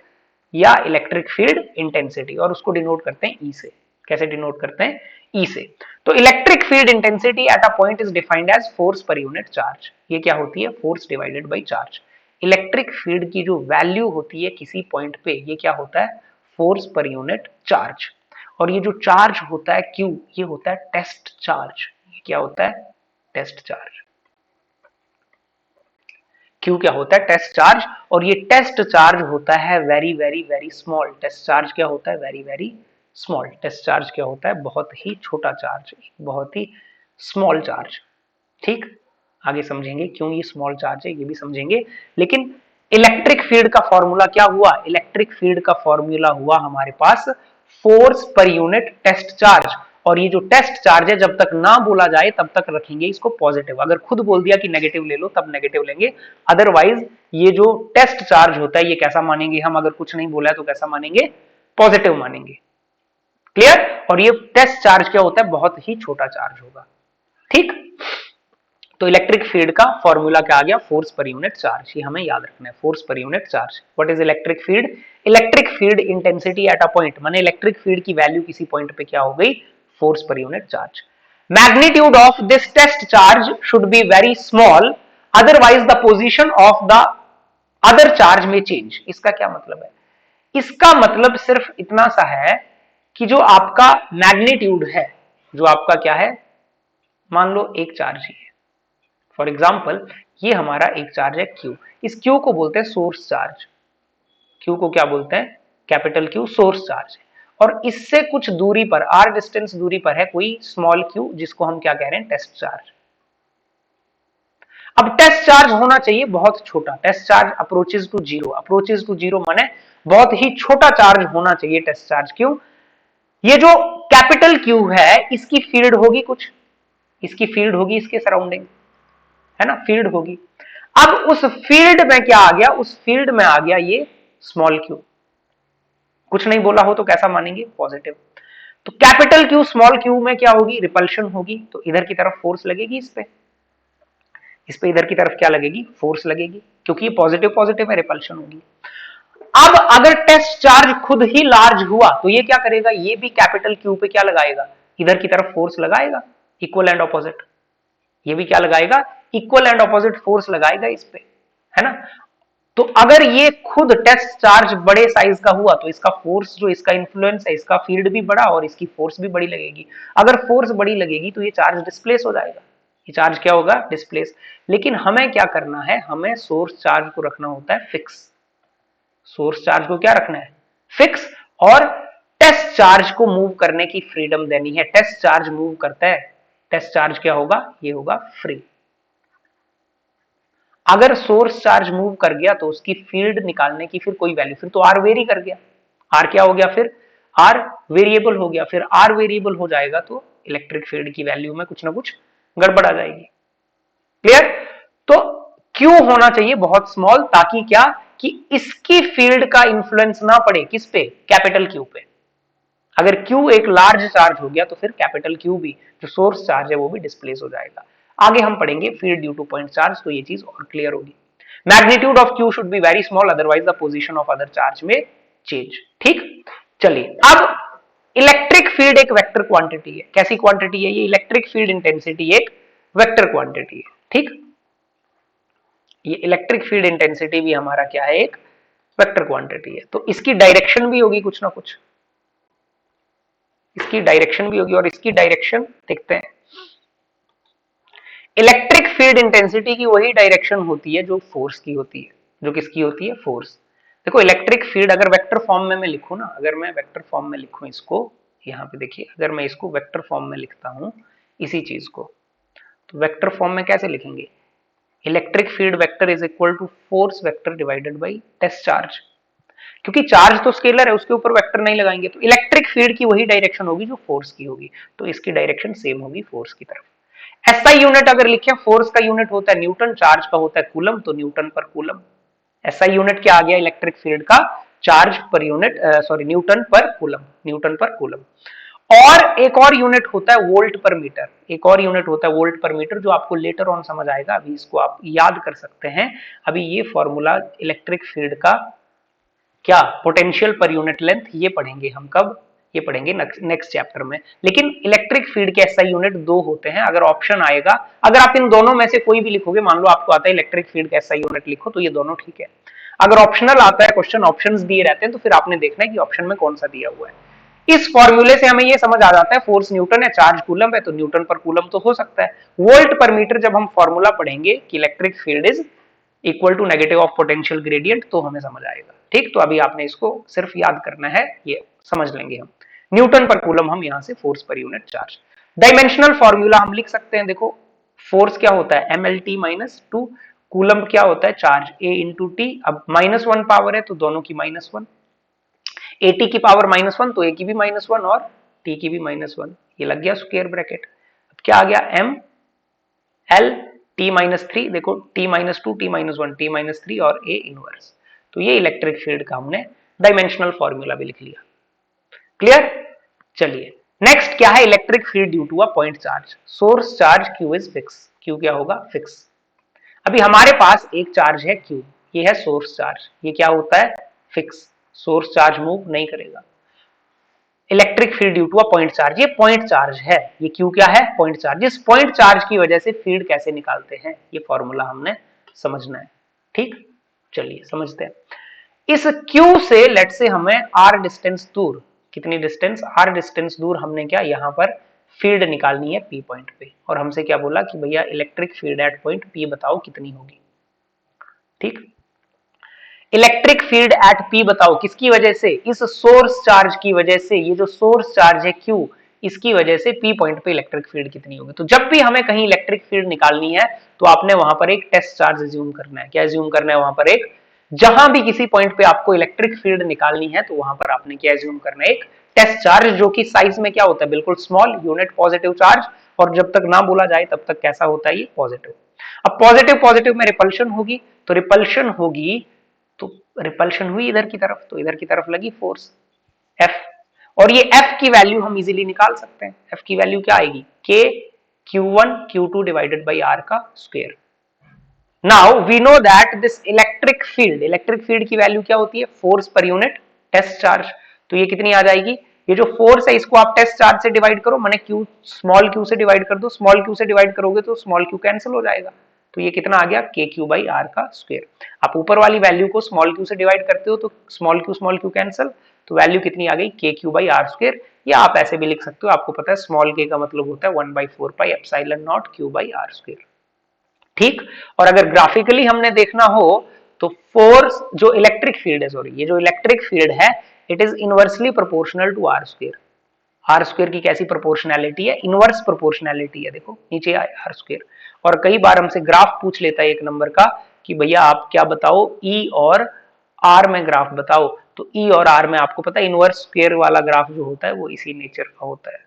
A: या इलेक्ट्रिक फील्ड इंटेंसिटी, और उसको डिनोट करते हैं ई से। कैसे डिनोट करते हैं, ई से। तो electric field intensity at a point is defined as force per unit charge. ये क्या होती है, force divided by charge. Electric field की जो वैल्यू होती है किसी पॉइंट पे, ये क्या होता है, फोर्स पर यूनिट चार्ज। और ये जो चार्ज होता है क्यू, ये होता है टेस्ट चार्ज। ये क्या होता है, टेस्ट चार्ज। क्यू क्या होता है, टेस्ट चार्ज। और ये टेस्ट चार्ज होता है very very very small. Test charge क्या होता है, very very small. Test charge क्या होता है, बहुत ही छोटा चार्ज, बहुत ही स्मॉल चार्ज। ठीक, आगे समझेंगे क्यों ये स्मॉल चार्ज है, ये भी समझेंगे। लेकिन इलेक्ट्रिक फील्ड का फॉर्मूला क्या हुआ, इलेक्ट्रिक फील्ड का फॉर्मूला हुआ हमारे पास force per unit test charge. और ये जो टेस्ट चार्ज है जब तक ना बोला जाए तब तक रखेंगे इसको पॉजिटिव। अगर खुद बोल दिया कि नेगेटिव ले लो तब नेगेटिव लेंगे, अदरवाइज ये जो टेस्ट चार्ज होता है ये कैसा मानेंगे हम, अगर कुछ नहीं बोला है तो कैसा मानेंगे, पॉजिटिव मानेंगे। क्लियर। और ये टेस्ट चार्ज क्या होता है, बहुत ही छोटा चार्ज होगा। ठीक, तो इलेक्ट्रिक फील्ड का फॉर्मूला क्या आ गया, फोर्स पर यूनिट चार्ज। ये हमें याद रखना है, force per unit charge. What is electric field, electric field intensity at a point, माने इलेक्ट्रिक फील्ड की वैल्यू किसी पॉइंट पे क्या हो गई, force per unit charge. Magnitude of this test charge should be very small, otherwise the position of the other charge में change. इसका क्या मतलब है, इसका मतलब सिर्फ इतना सा है कि जो आपका मैग्नीट्यूड है, जो आपका क्या है, मान लो एक चार्ज ही है, फॉर एग्जाम्पल ये हमारा एक चार्ज है क्यू, इस क्यू को बोलते हैं सोर्स चार्ज। क्यू को क्या बोलते हैं, कैपिटल क्यू सोर्स चार्ज है। और इससे कुछ दूरी पर, आर डिस्टेंस दूरी पर है कोई स्मॉल क्यू, जिसको हम क्या कह रहे हैं, टेस्ट चार्ज। अब टेस्ट चार्ज होना चाहिए बहुत छोटा, test charge approaches to zero, approaches to zero माने बहुत ही छोटा चार्ज होना चाहिए टेस्ट चार्ज। क्यों, ये जो कैपिटल क्यू है इसकी फील्ड होगी कुछ, इसकी फील्ड होगी इसके सराउंडिंग, है ना, फील्ड होगी। अब उस फील्ड में क्या आ गया, उस फील्ड में आ गया ये स्मॉल क्यू। कुछ नहीं बोला हो तो कैसा मानेंगे, पॉजिटिव। तो कैपिटल क्यू स्मॉल क्यू में क्या होगी, रिपल्शन होगी। तो इधर की तरफ फोर्स लगेगी, इस पे इधर की तरफ क्या लगेगी, फोर्स लगेगी, क्योंकि ये पॉजिटिव पॉजिटिव है, रिपल्शन होगी। अब अगर टेस्ट चार्ज खुद ही लार्ज हुआ तो ये क्या करेगा, ये भी कैपिटल क्यू पे क्या लगाएगा, इधर की तरफ फोर्स लगाएगा, इक्वल एंड ऑपोजिट। ये भी क्या लगाएगा, इक्वल एंड ऑपोजिट फोर्स लगाएगा इस पे, है ना। तो अगर ये खुद टेस्ट चार्ज बड़े साइज का हुआ तो इसका फोर्स, जो इसका इन्फ्लुएंस है, इसका फील्ड भी बड़ा और इसकी फोर्स भी बड़ी लगेगी। अगर फोर्स बड़ी लगेगी तो ये चार्ज डिस्प्लेस हो जाएगा, ये चार्ज क्या होगा, डिस्प्लेस। लेकिन हमें क्या करना है, हमें सोर्स चार्ज को रखना होता है फिक्स। सोर्स चार्ज को क्या रखना है, फिक्स। और टेस्ट चार्ज को मूव करने की फ्रीडम देनी है। टेस्ट चार्ज मूव करता है, टेस्ट चार्ज क्या होगा, ये होगा फ्री। अगर सोर्स चार्ज मूव कर गया तो उसकी फील्ड निकालने की फिर कोई वैल्यू, फिर तो आर वेरी कर गया, आर क्या हो गया, फिर आर वेरिएबल हो गया। फिर आर वेरिएबल हो जाएगा तो इलेक्ट्रिक फील्ड की वैल्यू में कुछ ना कुछ गड़बड़ आ जाएगी। क्लियर। तो क्यू होना चाहिए बहुत स्मॉल, ताकि क्या, कि इसकी फील्ड का इंफ्लुएंस ना पड़े किस पे, कैपिटल क्यू पे। अगर क्यू एक लार्ज चार्ज हो गया तो फिर कैपिटल क्यू भी, जो सोर्स चार्ज है, वो भी डिस्प्लेस हो जाएगा। आगे हम पढ़ेंगे field due two point charge, तो ये चीज और क्लियर होगी। Magnitude of Q should be very small, otherwise the position of other charge में चेंज। ठीक, चलिए अब इलेक्ट्रिक फील्ड एक वेक्टर क्वांटिटी है। कैसी क्वांटिटी है ये, इलेक्ट्रिक फील्ड इंटेंसिटी एक वेक्टर क्वांटिटी है। ठीक, ये इलेक्ट्रिक फील्ड इंटेंसिटी भी हमारा क्या है, एक वेक्टर क्वांटिटी है। तो इसकी डायरेक्शन भी होगी कुछ ना कुछ, इसकी डायरेक्शन भी होगी। और इसकी डायरेक्शन देखते हैं, इलेक्ट्रिक फील्ड इंटेंसिटी की वही डायरेक्शन होती है जो फोर्स की होती है। जो किसकी होती है, फोर्स। देखो इलेक्ट्रिक फील्ड अगर वेक्टर फॉर्म में मैं लिखूं ना, अगर मैं वेक्टर फॉर्म में लिखूं इसको, यहाँ पे देखिए, अगर मैं इसको वेक्टर फॉर्म में लिखता हूं इसी चीज को, तो वेक्टर फॉर्म में कैसे लिखेंगे, electric field vector is equal to force vector divided by test charge. क्योंकि चार्ज तो स्केलर है, उसके ऊपर वेक्टर नहीं लगाएंगे, तो इलेक्ट्रिक फील्ड की वही डायरेक्शन होगी जो फोर्स की होगी, तो इसकी डायरेक्शन सेम होगी फोर्स की तरफ। एसआई यूनिट अगर लिखे, फोर्स का यूनिट होता है न्यूटन, चार्ज का होता है कूलम, तो न्यूटन पर कूलम। एसआई यूनिट क्या आ गया इलेक्ट्रिक फील्ड का, charge per unit, sorry Newton पर कूलम, न्यूटन पर कूलम। और एक और यूनिट होता है वोल्ट पर मीटर, एक और यूनिट होता है वोल्ट पर मीटर, जो आपको लेटर ऑन समझ आएगा, अभी इसको आप याद कर सकते हैं। अभी ये फॉर्मूला इलेक्ट्रिक फील्ड का क्या, पोटेंशियल पर यूनिट लेंथ, ये पढ़ेंगे हम कब, ये पढ़ेंगे नेक्स्ट चैप्टर में। लेकिन इलेक्ट्रिक फील्ड के एसआई यूनिट दो होते हैं, अगर ऑप्शन आएगा, अगर आप इन दोनों में से कोई भी लिखोगे, मान लो आपको आता है इलेक्ट्रिक फील्ड का एसआई यूनिट लिखो, तो ये दोनों ठीक है। अगर ऑप्शनल आता है क्वेश्चन, ऑप्शंस दिए रहते हैं, तो फिर आपने देखना है कि ऑप्शन में कौन सा दिया हुआ है। इस फॉर्मूले से हमें ये समझ आ जाता है फोर्स न्यूटन है, चार्ज कूलम है, तो न्यूटन पर कूलम तो हो सकता है। वोल्ट पर मीटर जब हम फॉर्मूला पढ़ेंगे कि electric field is equal to negative of potential gradient, तो हमें समझ आएगा। ठीक, तो अभी आपने इसको सिर्फ याद करना है, ये समझ लेंगे हम। न्यूटन पर कूलम हम यहां से force per unit charge. Dimensional formula हम लिख सकते हैं, देखो फोर्स क्या होता है mlt माइनस टू, कूलम क्या होता है चार्ज a इंटू टी। अब -1 पावर है तो दोनों की -1, at की पावर -1 तो a की भी -1 और t की भी -1, ये लग गया स्क्वायर ब्रैकेट। अब क्या आ गया m l t-3, देखो t-2 t-1 t-3 और a इनवर्स, तो ये इलेक्ट्रिक फील्ड का हमने डायमेंशनल फॉर्मूला भी लिख लिया। क्लियर, चलिए नेक्स्ट क्या है, electric field due to a point charge, source charge q is fix, q क्या होगा फिक्स। अभी हमारे पास एक चार्ज है q, ये है सोर्स चार्ज, ये क्या होता है फिक्स, सोर्स चार्ज मूव नहीं करेगा। Electric field due to a point charge, ये पॉइंट चार्ज है, ये क्यू क्या है पॉइंट चार्ज। इस पॉइंट चार्ज की वजह से फील्ड कैसे निकालते हैं, ये फॉर्मूला हमने समझना है। ठीक, चलिए समझते हैं। इस क्यू से लेट से हमें आर डिस्टेंस दूर, कितनी डिस्टेंस, आर डिस्टेंस दूर हमने क्या यहां पर फील्ड निकालनी है पी पॉइंट पे, और हमसे क्या बोला कि भैया electric field eight point P बताओ कितनी होगी। ठीक, इलेक्ट्रिक फील्ड एट पी बताओ किसकी वजह से, इस सोर्स चार्ज की वजह से, ये जो सोर्स चार्ज है क्यू, इसकी वजह से पी पॉइंट पे इलेक्ट्रिक फील्ड कितनी होगी। तो जब भी हमें कहीं इलेक्ट्रिक फील्ड निकालनी है, तो आपने वहां पर एक टेस्ट चार्ज एज्यूम करना है। क्या एज्यूम करना है वहां पर एक, जहां भी किसी पॉइंट पे आपको इलेक्ट्रिक फील्ड निकालनी है, तो वहां पर आपने क्या एज्यूम करना है, एक टेस्ट चार्ज, जो कि साइज में क्या होता है बिल्कुल स्मॉल, यूनिट पॉजिटिव चार्ज, और जब तक ना बोला जाए तब तक कैसा होता है ये पॉजिटिव। अब पॉजिटिव पॉजिटिव में रिपल्शन होगी, तो रिपल्शन होगी, तो रिपल्शन हुई इधर की तरफ, तो इधर की तरफ लगी फोर्स F, और ये F की वैल्यू हम इजीली निकाल सकते हैं। F की वैल्यू क्या आएगी, K Q1 Q2 divided by R का square. Now we know that this electric field की वैल्यू क्या होती है, force per unit test charge, तो ये कितनी आ जाएगी, ये जो फोर्स है इसको आप टेस्ट चार्ज से डिवाइड करो, माने Q स्मॉल q से डिवाइड कर दो, स्मॉल q से डिवाइड करोगे तो स्मॉल q कैंसिल हो जाएगा, तो ये कितना आ गया KQ बाई R का स्क्वायर। आप ऊपर वाली वैल्यू को स्मॉल q से डिवाइड करते हो तो स्मॉल q कैंसिल, तो वैल्यू कितनी आ गई KQ बाई R स्क्वायर, या आप ऐसे भी लिख सकते हो, आपको पता है स्मॉल k का मतलब होता है 1/4 pi epsilon not Q by R square. ठीक, और अगर ग्राफिकली हमने देखना हो तो फोर्स जो इलेक्ट्रिक फील्ड है, सॉरी ये जो इलेक्ट्रिक फील्ड है, it is inversely proportional to r square. R square की कैसी प्रोपोर्शनैलिटी है, इनवर्स प्रोपोर्शनैलिटी है, देखो नीचे आर स्क्वायर। और कई बार हमसे ग्राफ पूछ लेता है एक नंबर का कि भैया आप क्या बताओ ई और आर में ग्राफ बताओ, तो ई और आर में आपको पता है इनवर्स स्क्वायर वाला ग्राफ जो होता है वो इसी नेचर का होता है।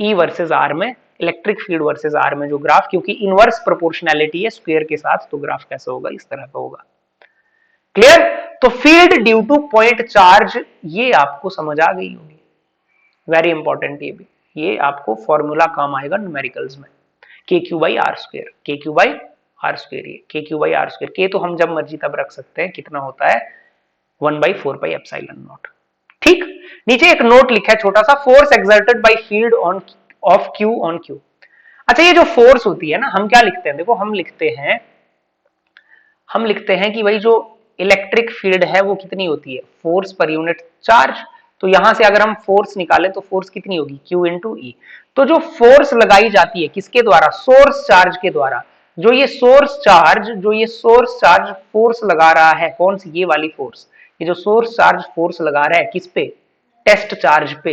A: ई वर्सेस आर में, इलेक्ट्रिक फील्ड वर्सेस आर में जो ग्राफ, क्योंकि इनवर्स प्रोपोर्शनैलिटी है स्क्वायर के साथ, तो ग्राफ कैसा होगा, इस तरह का होगा। क्लियर, तो field due two point charge, ये आपको समझ आ गई होगी, वेरी इंपॉर्टेंट, ये भी, ये आपको फॉर्मूला काम आएगा न्यूमेरिकल्स में, के क्यू बाई आर स्क्वायर, के क्यू बाई आर स्क्वायर, ये के क्यू बाई आर स्क्वायर, के तो हम जब मर्जी तब रख सकते हैं, कितना होता है 1/4 पाई एप्सिलॉन नॉट। ठीक, नीचे एक नोट लिखा है छोटा सा, force exerted by field on off Q on Q. अच्छा, ये जो फोर्स होती है ना, हम क्या लिखते हैं, देखो हम लिखते हैं कि भाई जो इलेक्ट्रिक फील्ड है वो कितनी होती है, फोर्स पर यूनिट चार्ज, तो यहां से अगर हम फोर्स निकालें तो फोर्स कितनी होगी, Q इंटू ई। तो जो फोर्स लगाई जाती है किसके द्वारा, सोर्स चार्ज के द्वारा, जो ये सोर्स चार्ज फोर्स लगा रहा है, कौन सी, ये वाली फोर्स, ये जो सोर्स चार्ज फोर्स लगा रहा है किस पे, टेस्ट चार्ज पे,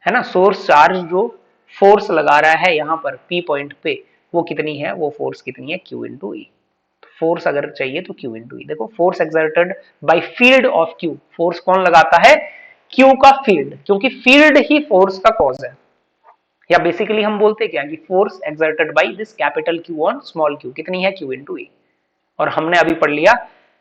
A: है ना, सोर्स चार्ज जो फोर्स लगा रहा है यहां पर पी पॉइंट पे, वो कितनी है, वो फोर्स कितनी है, Q इंटू ई। फोर्स अगर चाहिए तो Q इंटू ई। देखो force exerted by field of Q, force कौन लगाता है? Q का फील्ड, क्योंकि फील्ड ही फोर्स का कॉज है। या बेसिकली हम बोलते क्या कि force exerted by this capital Q on small q कितनी है? Q इंटू ई। और हमने अभी पढ़ लिया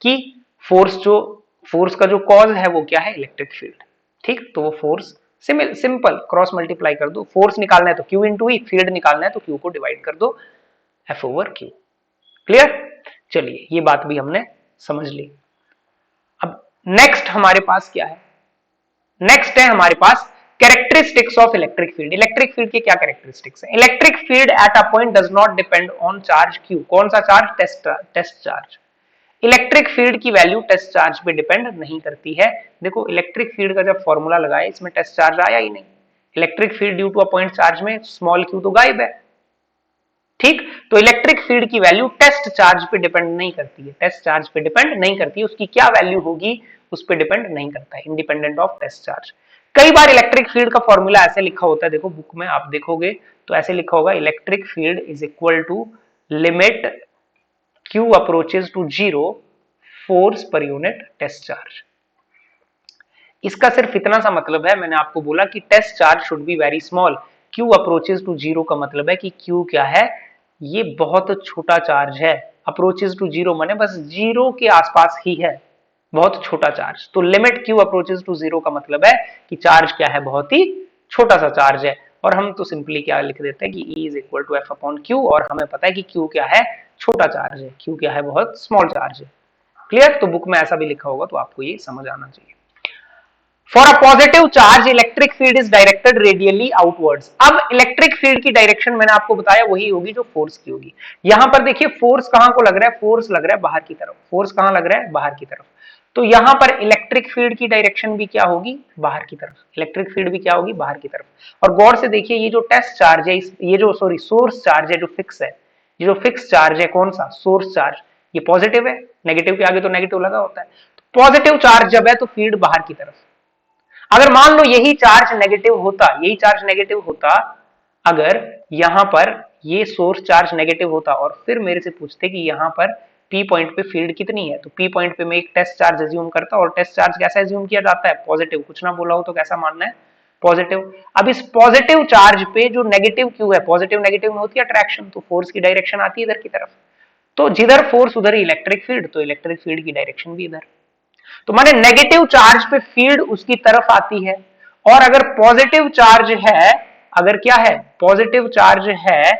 A: कि फोर्स का जो कॉज है वो क्या है? Electric field. ठीक, तो वो फोर्स सिंपल क्रॉस मल्टीप्लाई कर दो, फोर्स निकालना है तो Q इंटू ई, फील्ड निकालना है तो Q को डिवाइड कर दो F ओवर Q। क्लियर? चलिए ये बात भी हमने समझ ली। अब नेक्स्ट हमारे पास क्या है? नेक्स्ट है हमारे पास characteristics of electric field. Electric field के क्या कैरेक्टरिस्टिक्स हैं? Electric field at a point does not depend on charge Q। कौन सा charge? Test charge. Electric field की वैल्यू टेस्ट चार्ज पे डिपेंड नहीं करती है। देखो इलेक्ट्रिक फील्ड का जब फॉर्मूला लगाया इसमें टेस्ट चार्ज आया ही नहीं। Electric field due to a point charge में स्मॉल q तो गायब है। ठीक, तो इलेक्ट्रिक फील्ड की वैल्यू टेस्ट चार्ज पे डिपेंड नहीं करती है, टेस्ट चार्ज पे डिपेंड नहीं करती है, उसकी क्या वैल्यू होगी उस पे डिपेंड नहीं करता है, इंडिपेंडेंट ऑफ टेस्ट चार्ज। कई बार इलेक्ट्रिक फील्ड का फॉर्मूला ऐसे लिखा होता है, देखो बुक में आप देखोगे तो ऐसे लिखा होगा, electric field is equal to limit q approaches to 0 force per unit test charge. इसका सिर्फ इतना सा मतलब है, मैंने आपको बोला कि test charge should be very small. q approaches to 0 का मतलब है कि q क्या है? ये बहुत छोटा चार्ज है। अप्रोचेस टू 0 माने बस 0 के आसपास ही है, बहुत छोटा चार्ज। तो लिमिट q अप्रोचेस टू 0 का मतलब है कि चार्ज क्या है? बहुत ही छोटा सा चार्ज है। और हम तो सिंपली क्या लिख देते हैं कि E is equal to F upon q, और हमें पता है कि Q क्या है? छोटा चार्ज है। Q क्या है? बहुत स्मॉल चार्ज है। क्लियर? तो बुक में ऐसा भी लिखा होगा तो आपको ये समझ आना चाहिए। For a positive charge electric field is directed radially outwards. अब इलेक्ट्रिक फील्ड की डायरेक्शन मैंने आपको बताया वही होगी जो फोर्स की होगी। यहां पर देखिए फोर्स कहां को लग रहा है? फोर्स लग रहा है बाहर की तरफ। फोर्स कहां लग रहा है? बाहर की तरफ। तो यहां पर इलेक्ट्रिक फील्ड की डायरेक्शन भी क्या होगी? बाहर की तरफ। इलेक्ट्रिक फील्ड भी क्या होगी? बाहर की तरफ। और गौर से देखिए ये जो टेस्ट चार्ज है, ये जो सोर्स चार्ज है जो फिक्स है, ये जो फिक्स चार्ज है कौन सा? Source charge. ये पॉजिटिव है, नेगेटिव के आगे तो नेगेटिव लगा होता है। तो पॉजिटिव चार्ज जब है तो फील्ड बाहर की तरफ। अगर मान लो यही चार्ज नेगेटिव होता, यही चार्ज नेगेटिव होता, अगर यहां पर ये सोर्स चार्ज नेगेटिव होता और फिर मेरे से पूछते कि यहां पर P पॉइंट पे फील्ड कितनी है, तो P पॉइंट पे मैं एक टेस्ट चार्ज एज्यूम करता, और टेस्ट चार्ज कैसा एज्यूम किया जाता है? पॉजिटिव। कुछ ना बोला हो तो कैसा मानना है? पॉजिटिव। अब इस पॉजिटिव चार्ज पे जो नेगेटिव क्यू है, पॉजिटिव नेगेटिव में होती है अट्रैक्शन, तो फोर्स की डायरेक्शन आती है इधर की तरफ। तो जिधर फोर्स उधर इलेक्ट्रिक फील्ड, तो इलेक्ट्रिक फील्ड की डायरेक्शन भी इधर। तो माने नेगेटिव चार्ज पे फील्ड उसकी तरफ आती है, और अगर पॉजिटिव चार्ज है, अगर क्या है? पॉजिटिव चार्ज है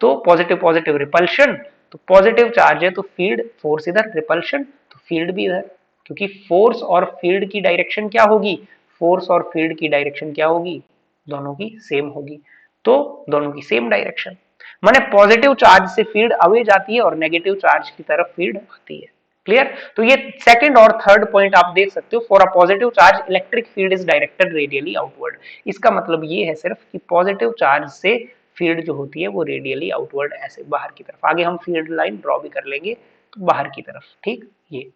A: तो पॉजिटिव पॉजिटिव रिपल्शन, तो पॉजिटिव चार्ज है तो फील्ड, फोर्स इधर, रिपल्शन तो फील्ड भी इधर। क्योंकि फोर्स और फील्ड की डायरेक्शन क्या होगी? फोर्स और फील्ड की डायरेक्शन क्या होगी? दोनों की सेम होगी। तो दोनों की सेम डायरेक्शन, माने पॉजिटिव चार्ज से फील्ड अवे जाती है और नेगेटिव चार्ज की तरफ फील्ड आती है। क्लियर? तो ये सेकंड और थर्ड पॉइंट आप देख सकते हो। For a positive charge electric field is directed radially outward. इसका मतलब ये है सिर्फ कि पॉजिटिव चार्ज से फील्ड जो होती है वो रेडियली आउटवर्ड, ऐसे बाहर की तरफ। आगे हम फील्ड लाइन ड्रॉ भी कर लेंगे, तो बाहर की तरफ। ठीक, ये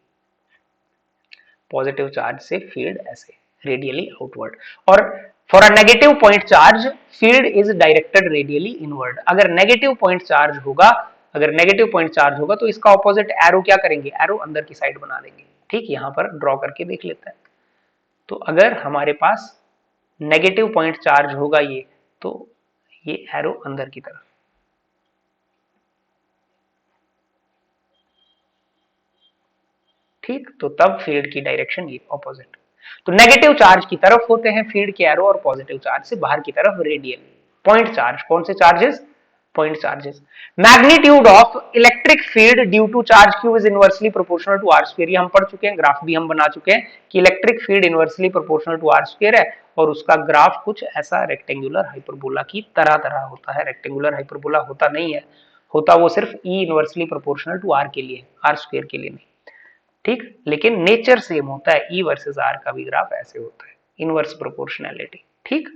A: पॉजिटिव चार्ज से फील्ड ऐसे रेडियली आउटवर्ड। और for a negative point charge field is directed radially inward. अगर नेगेटिव पॉइंट चार्ज होगा, अगर नेगेटिव पॉइंट चार्ज होगा तो इसका ऑपोजिट एरो क्या करेंगे? एरो अंदर की साइड बना देंगे। ठीक, यहां पर ड्रॉ करके देख लेते हैं। तो अगर हमारे पास नेगेटिव पॉइंट चार्ज होगा ये, तो ये एरो अंदर की तरफ। ठीक, तो तब फील्ड की डायरेक्शन ये ऑपोजिट। तो नेगेटिव चार्ज की तरफ होते हैं फील्ड के एरो, और पॉजिटिव चार्ज से बाहर की तरफ रेडियली। पॉइंट चार्ज कौन से charges? Point charges. Magnitude of electric field due to charge q is inversely proportional to r square. ये हम पढ़ चुके हैं, ग्राफ भी हम बना चुके हैं कि electric field inversely proportional to r square है, और उसका ग्राफ कुछ ऐसा रेक्टेंगुलर हाइपरबोला की तरह होता है। रेक्टेंगुलर हाइपरबोला होता नहीं है, होता वो सिर्फ ई इनवर्सली प्रोपोर्शनल टू आर के लिए, आर स्क्वायर के लिए नहीं। ठीक, लेकिन नेचर सेम होता है। ई वर्सेस आर का भी ग्राफ ऐसे होता है, इनवर्स प्रोपोर्शनैलिटी। ठीक,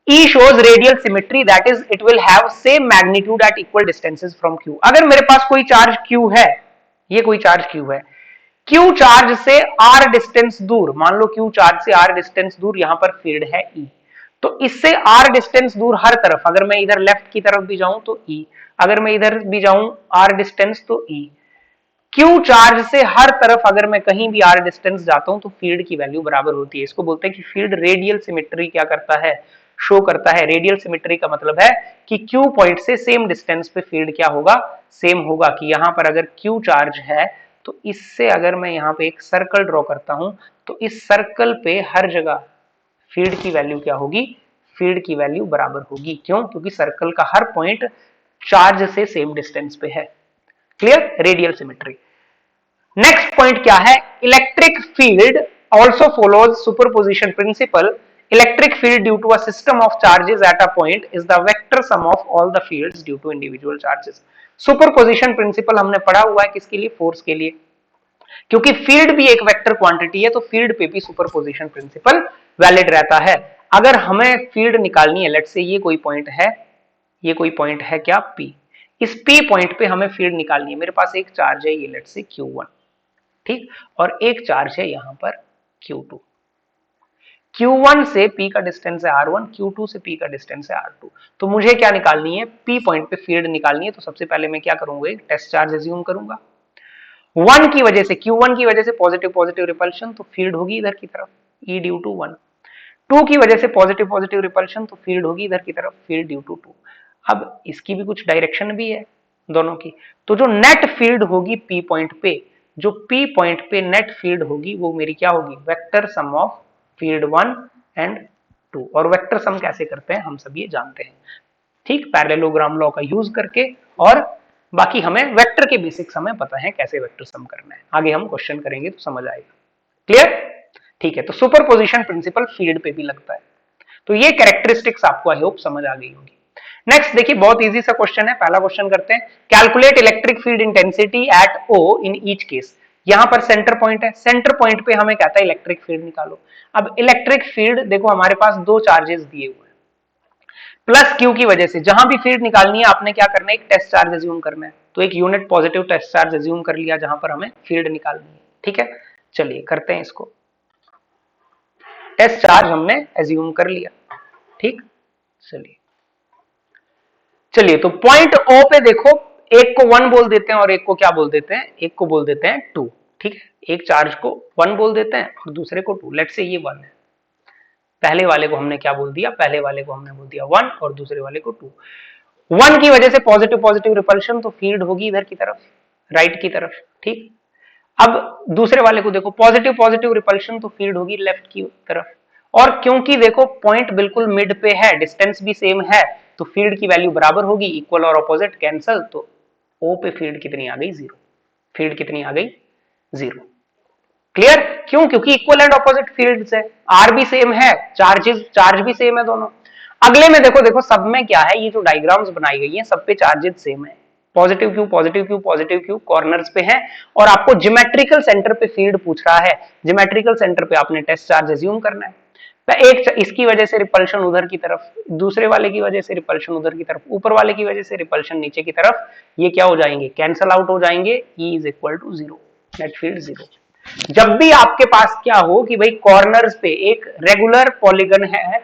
A: E shows radial symmetry, that is it will have same magnitude at equal distances from Q। अगर मेरे पास कोई चार्ज Q है, ये कोई चार्ज Q है, Q चार्ज से R डिस्टेंस दूर, मान लो Q चार्ज से R डिस्टेंस दूर, यहां पर फील्ड है E, तो इससे r डिस्टेंस दूर हर तरफ, अगर मैं इधर लेफ्ट की तरफ भी जाऊं तो e, अगर मैं इधर भी जाऊं r डिस्टेंस तो e। q चार्ज से हर तरफ अगर मैं कहीं भी r डिस्टेंस जाता हूं तो फील्ड की वैल्यू बराबर होती है। इसको बोलते हैं कि फील्ड रेडियल सिमेट्री क्या करता है, शो करता है। रेडियल सिमेट्री का मतलब है कि q पॉइंट से सेम डिस्टेंस पे फील्ड क्या होगा, सेम होगा। कि यहां पर अगर q चार्ज है तो इससे अगर मैं यहां पे एक सर्कल ड्रॉ करता हूं तो इस सर्कल पे हर जगह फील्ड की वैल्यू क्या होगी, फील्ड की वैल्यू बराबर होगी। क्यों? क्योंकि सर्कल का हर पॉइंट चार्ज से सेम डिस्टेंस पे है। Clear? Radial symmetry. Next point क्या है, electric field also follows superposition principle. Electric field due to a system of charges at a point is the vector sum of all the fields due to individual charges. Superposition principle हमने पढ़ा हुआ है किसके लिए, force के लिए। क्योंकि field भी एक वेक्टर क्वांटिटी है तो फील्ड पे भी सुपरपोजिशन प्रिंसिपल वैलिड रहता है। अगर हमें फील्ड निकालनी है, लेट्स से ये कोई पॉइंट है, ये कोई पॉइंट है क्या P, इस P पॉइंट पे हमें फील्ड निकालनी है। मेरे पास एक चार्ज है ये लेट्स से Q1, ठीक, और एक चार्ज है यहां पर Q2। Q1 से P का डिस्टेंस है R1, Q2 से P का डिस्टेंस है R2। तो मुझे क्या निकालनी है, P पॉइंट पे फील्ड निकालनी है। तो सबसे पहले मैं क्या करूंगा, एक टेस्ट चार्ज एज्यूम करूंगा। 1 की वजह से, Q1 की वजह से पॉजिटिव पॉजिटिव रिपल्शन, तो फील्ड होगी इधर की तरफ, E ड्यू टू 1। 2 की वजह से पॉजिटिव पॉजिटिव रिपल्शन, तो फील्ड होगी इधर की तरफ, फील्ड ड्यू टू 2। अब इसकी भी कुछ डायरेक्शन भी है दोनों की। तो जो नेट फील्ड होगी P पॉइंट पे, जो P पॉइंट पे नेट फील्ड होगी वो मेरी क्या होगी, vector sum of field 1 and 2। और वेक्टर सम कैसे करते हैं हम सब ये जानते हैं, ठीक, पैरेललोग्राम लॉ का यूज करके। और बाकी हमें वेक्टर के बेसिक्स हमें पता है कैसे वेक्टर सम करना है। आगे हम क्वेश्चन करेंगे तो समझ आएगा। क्लियर? ठीक है, तो सुपरपोजिशन प्रिंसिपल फील्ड पे भी लगता है। तो ये कैरेक्टरिस्टिक्स आपको आई होप समझ आ गई होगी। नेक्स्ट देखिए, बहुत इजी सा क्वेश्चन है, पहला क्वेश्चन करते हैं। Calculate electric field intensity eight O in each case. यहां पर सेंटर पॉइंट है, सेंटर पॉइंट पे हमें कहता है इलेक्ट्रिक फील्ड निकालो। अब इलेक्ट्रिक फील्ड देखो हमारे पास दो चार्जेस दिए हुए हैं, प्लस क्यू की वजह से जहां भी फील्ड निकालनी है आपने क्या करना है, एक टेस्ट चार्ज एज्यूम करना है। तो एक unit positive test charge assume कर लिया जहां पर हमें फील्ड निकालनी है। ठीक है, चलिए करते हैं इसको। टेस्ट चार्ज हमने एज्यूम कर लिया, ठीक, चलिए चलिए तो पॉइंट O पे देखो, एक को 1 बोल देते हैं और एक को क्या बोल देते हैं, एक को बोल देते हैं 2। ठीक है, एक चार्ज को 1 बोल देते हैं और दूसरे को 2। लेट्स से ये 1 है, पहले वाले को हमने क्या बोल दिया, पहले वाले को हमने बोल दिया 1 और दूसरे वाले को 2। 1 की वजह से पॉजिटिव पॉजिटिव रिपल्शन, तो फील्ड होगी इधर की तरफ, राइट की तरफ। ठीक, अब दूसरे वाले को देखो, पॉजिटिव पॉजिटिव रिपल्शन, तो फील्ड होगी लेफ्ट की तरफ। और क्योंकि देखो पॉइंट बिल्कुल मिड पे है, डिस्टेंस भी सेम है, तो फील्ड की वैल्यू बराबर होगी, इक्वल और ऑपोजिट कैंसल। तो O पे फील्ड कितनी आ गई, 0। फील्ड कितनी आ गई, 0। क्लियर? क्यों? क्योंकि इक्वल एंड ऑपोजिट फील्ड्स है, आर भी सेम है, चार्ज भी सेम है दोनों। अगले में देखो, देखो सब में क्या है, ये जो डायग्राम्स बनाई गई है सब पे चार्जेस सेम है, positive Q positive Q positive Q corners पे है। और आपको ज्योमेट्रिकल सेंटर पे फील्ड पूछ रहा है, ज्योमेट्रिकल सेंटर पे आपने टेस्ट चार्ज एज्यूम करना है। एक इसकी वजह से रिपल्शन उधर की तरफ, दूसरे वाले की वजह से रिपल्शन उधर की तरफ, ऊपर वाले की वजह से रिपल्शन नीचे की तरफ, ये क्या हो जाएंगे, कैंसल आउट हो जाएंगे। E is equal to 0, net field 0। जब भी आपके पास क्या हो कि भाई कॉर्नर्स पे एक रेगुलर पॉलीगन है,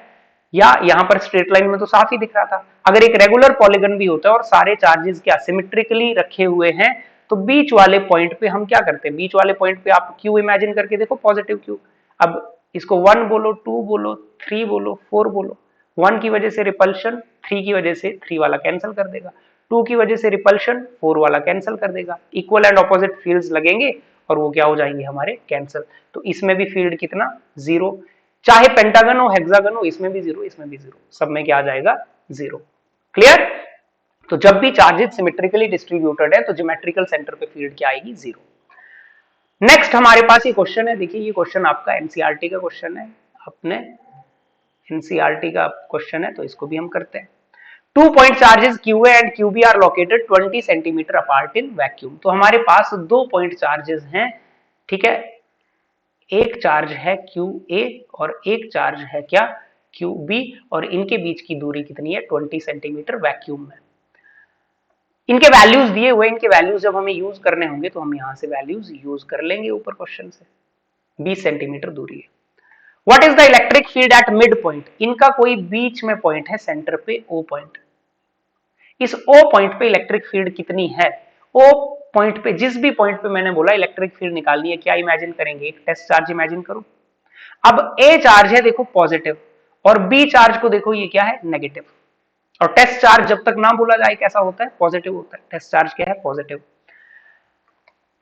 A: या यहां पर स्ट्रेट लाइन में तो साफ ही दिख रहा था, अगर एक रेगुलर पॉलीगन भी होता है और सारे चार्जेस क्या सिमेट्रिकली रखे हुए हैं, तो बीच वाले पॉइंट पे हम क्या करते हैं, बीच वाले पॉइंट पे आप क्यू इमेजिन करके देखो, पॉजिटिव क्यू। अब इसको 1 बोलो, 2 बोलो, 3 बोलो, 4 बोलो। 1 की वजह से रिपल्शन, 3 की वजह से 3 वाला कैंसिल कर देगा, 2 की वजह से रिपल्शन, 4 वाला कैंसिल कर देगा। इक्वल एंड ऑपोजिट फील्ड्स लगेंगे और वो क्या हो जाएंगे हमारे, कैंसिल। तो इसमें भी फील्ड कितना, 0। चाहे पेंटागन हो हेक्सागन हो, इसमें भी 0, इसमें भी 0, सब में क्या आ जाएगा, 0। क्लियर? तो जब भी चार्जेस सिमेट्रिकली डिस्ट्रीब्यूटेड है तो ज्योमेट्रिकल सेंटर पे फील्ड क्या आएगी, 0। नेक्स्ट हमारे पास ये क्वेश्चन है, देखिए ये क्वेश्चन आपका एनसीईआरटी का क्वेश्चन है, अपने एनसीईआरटी का क्वेश्चन है, तो इसको भी हम करते हैं। 2 point charges QA and QB are located 20 centimetre apart in vacuum. तो हमारे पास 2 पॉइंट चार्जेस हैं, ठीक है, एक चार्ज है QA और एक चार्ज है क्या, QB, और इनके बीच की दूरी कितनी है, 20 सेंटीमीटर वैक्यूम में। इनके वैल्यूज दिए हुए, इनके वैल्यूज जब हमें यूज करने होंगे तो हम यहां से वैल्यूज यूज कर लेंगे ऊपर क्वेश्चन से। 20 सेंटीमीटर दूरी है। What is the electric field at mid point, इनका कोई बीच में पॉइंट है सेंटर पे ओ पॉइंट, इस ओ पॉइंट पे इलेक्ट्रिक फील्ड कितनी है, ओ पॉइंट पे जिस भी पॉइंट पे मैंने बोला इलेक्ट्रिक फील्ड निकालनी है, क्या इमेजिन करेंगे, एक टेस्ट चार्ज इमेजिन करो। अब ए चार्ज है देखो पॉजिटिव, और बी चार्ज को देखो ये क्या है नेगेटिव, और टेस्ट चार्ज जब तक ना बोला जाए कैसा होता है पॉजिटिव होता है, टेस्ट चार्ज क्या है पॉजिटिव।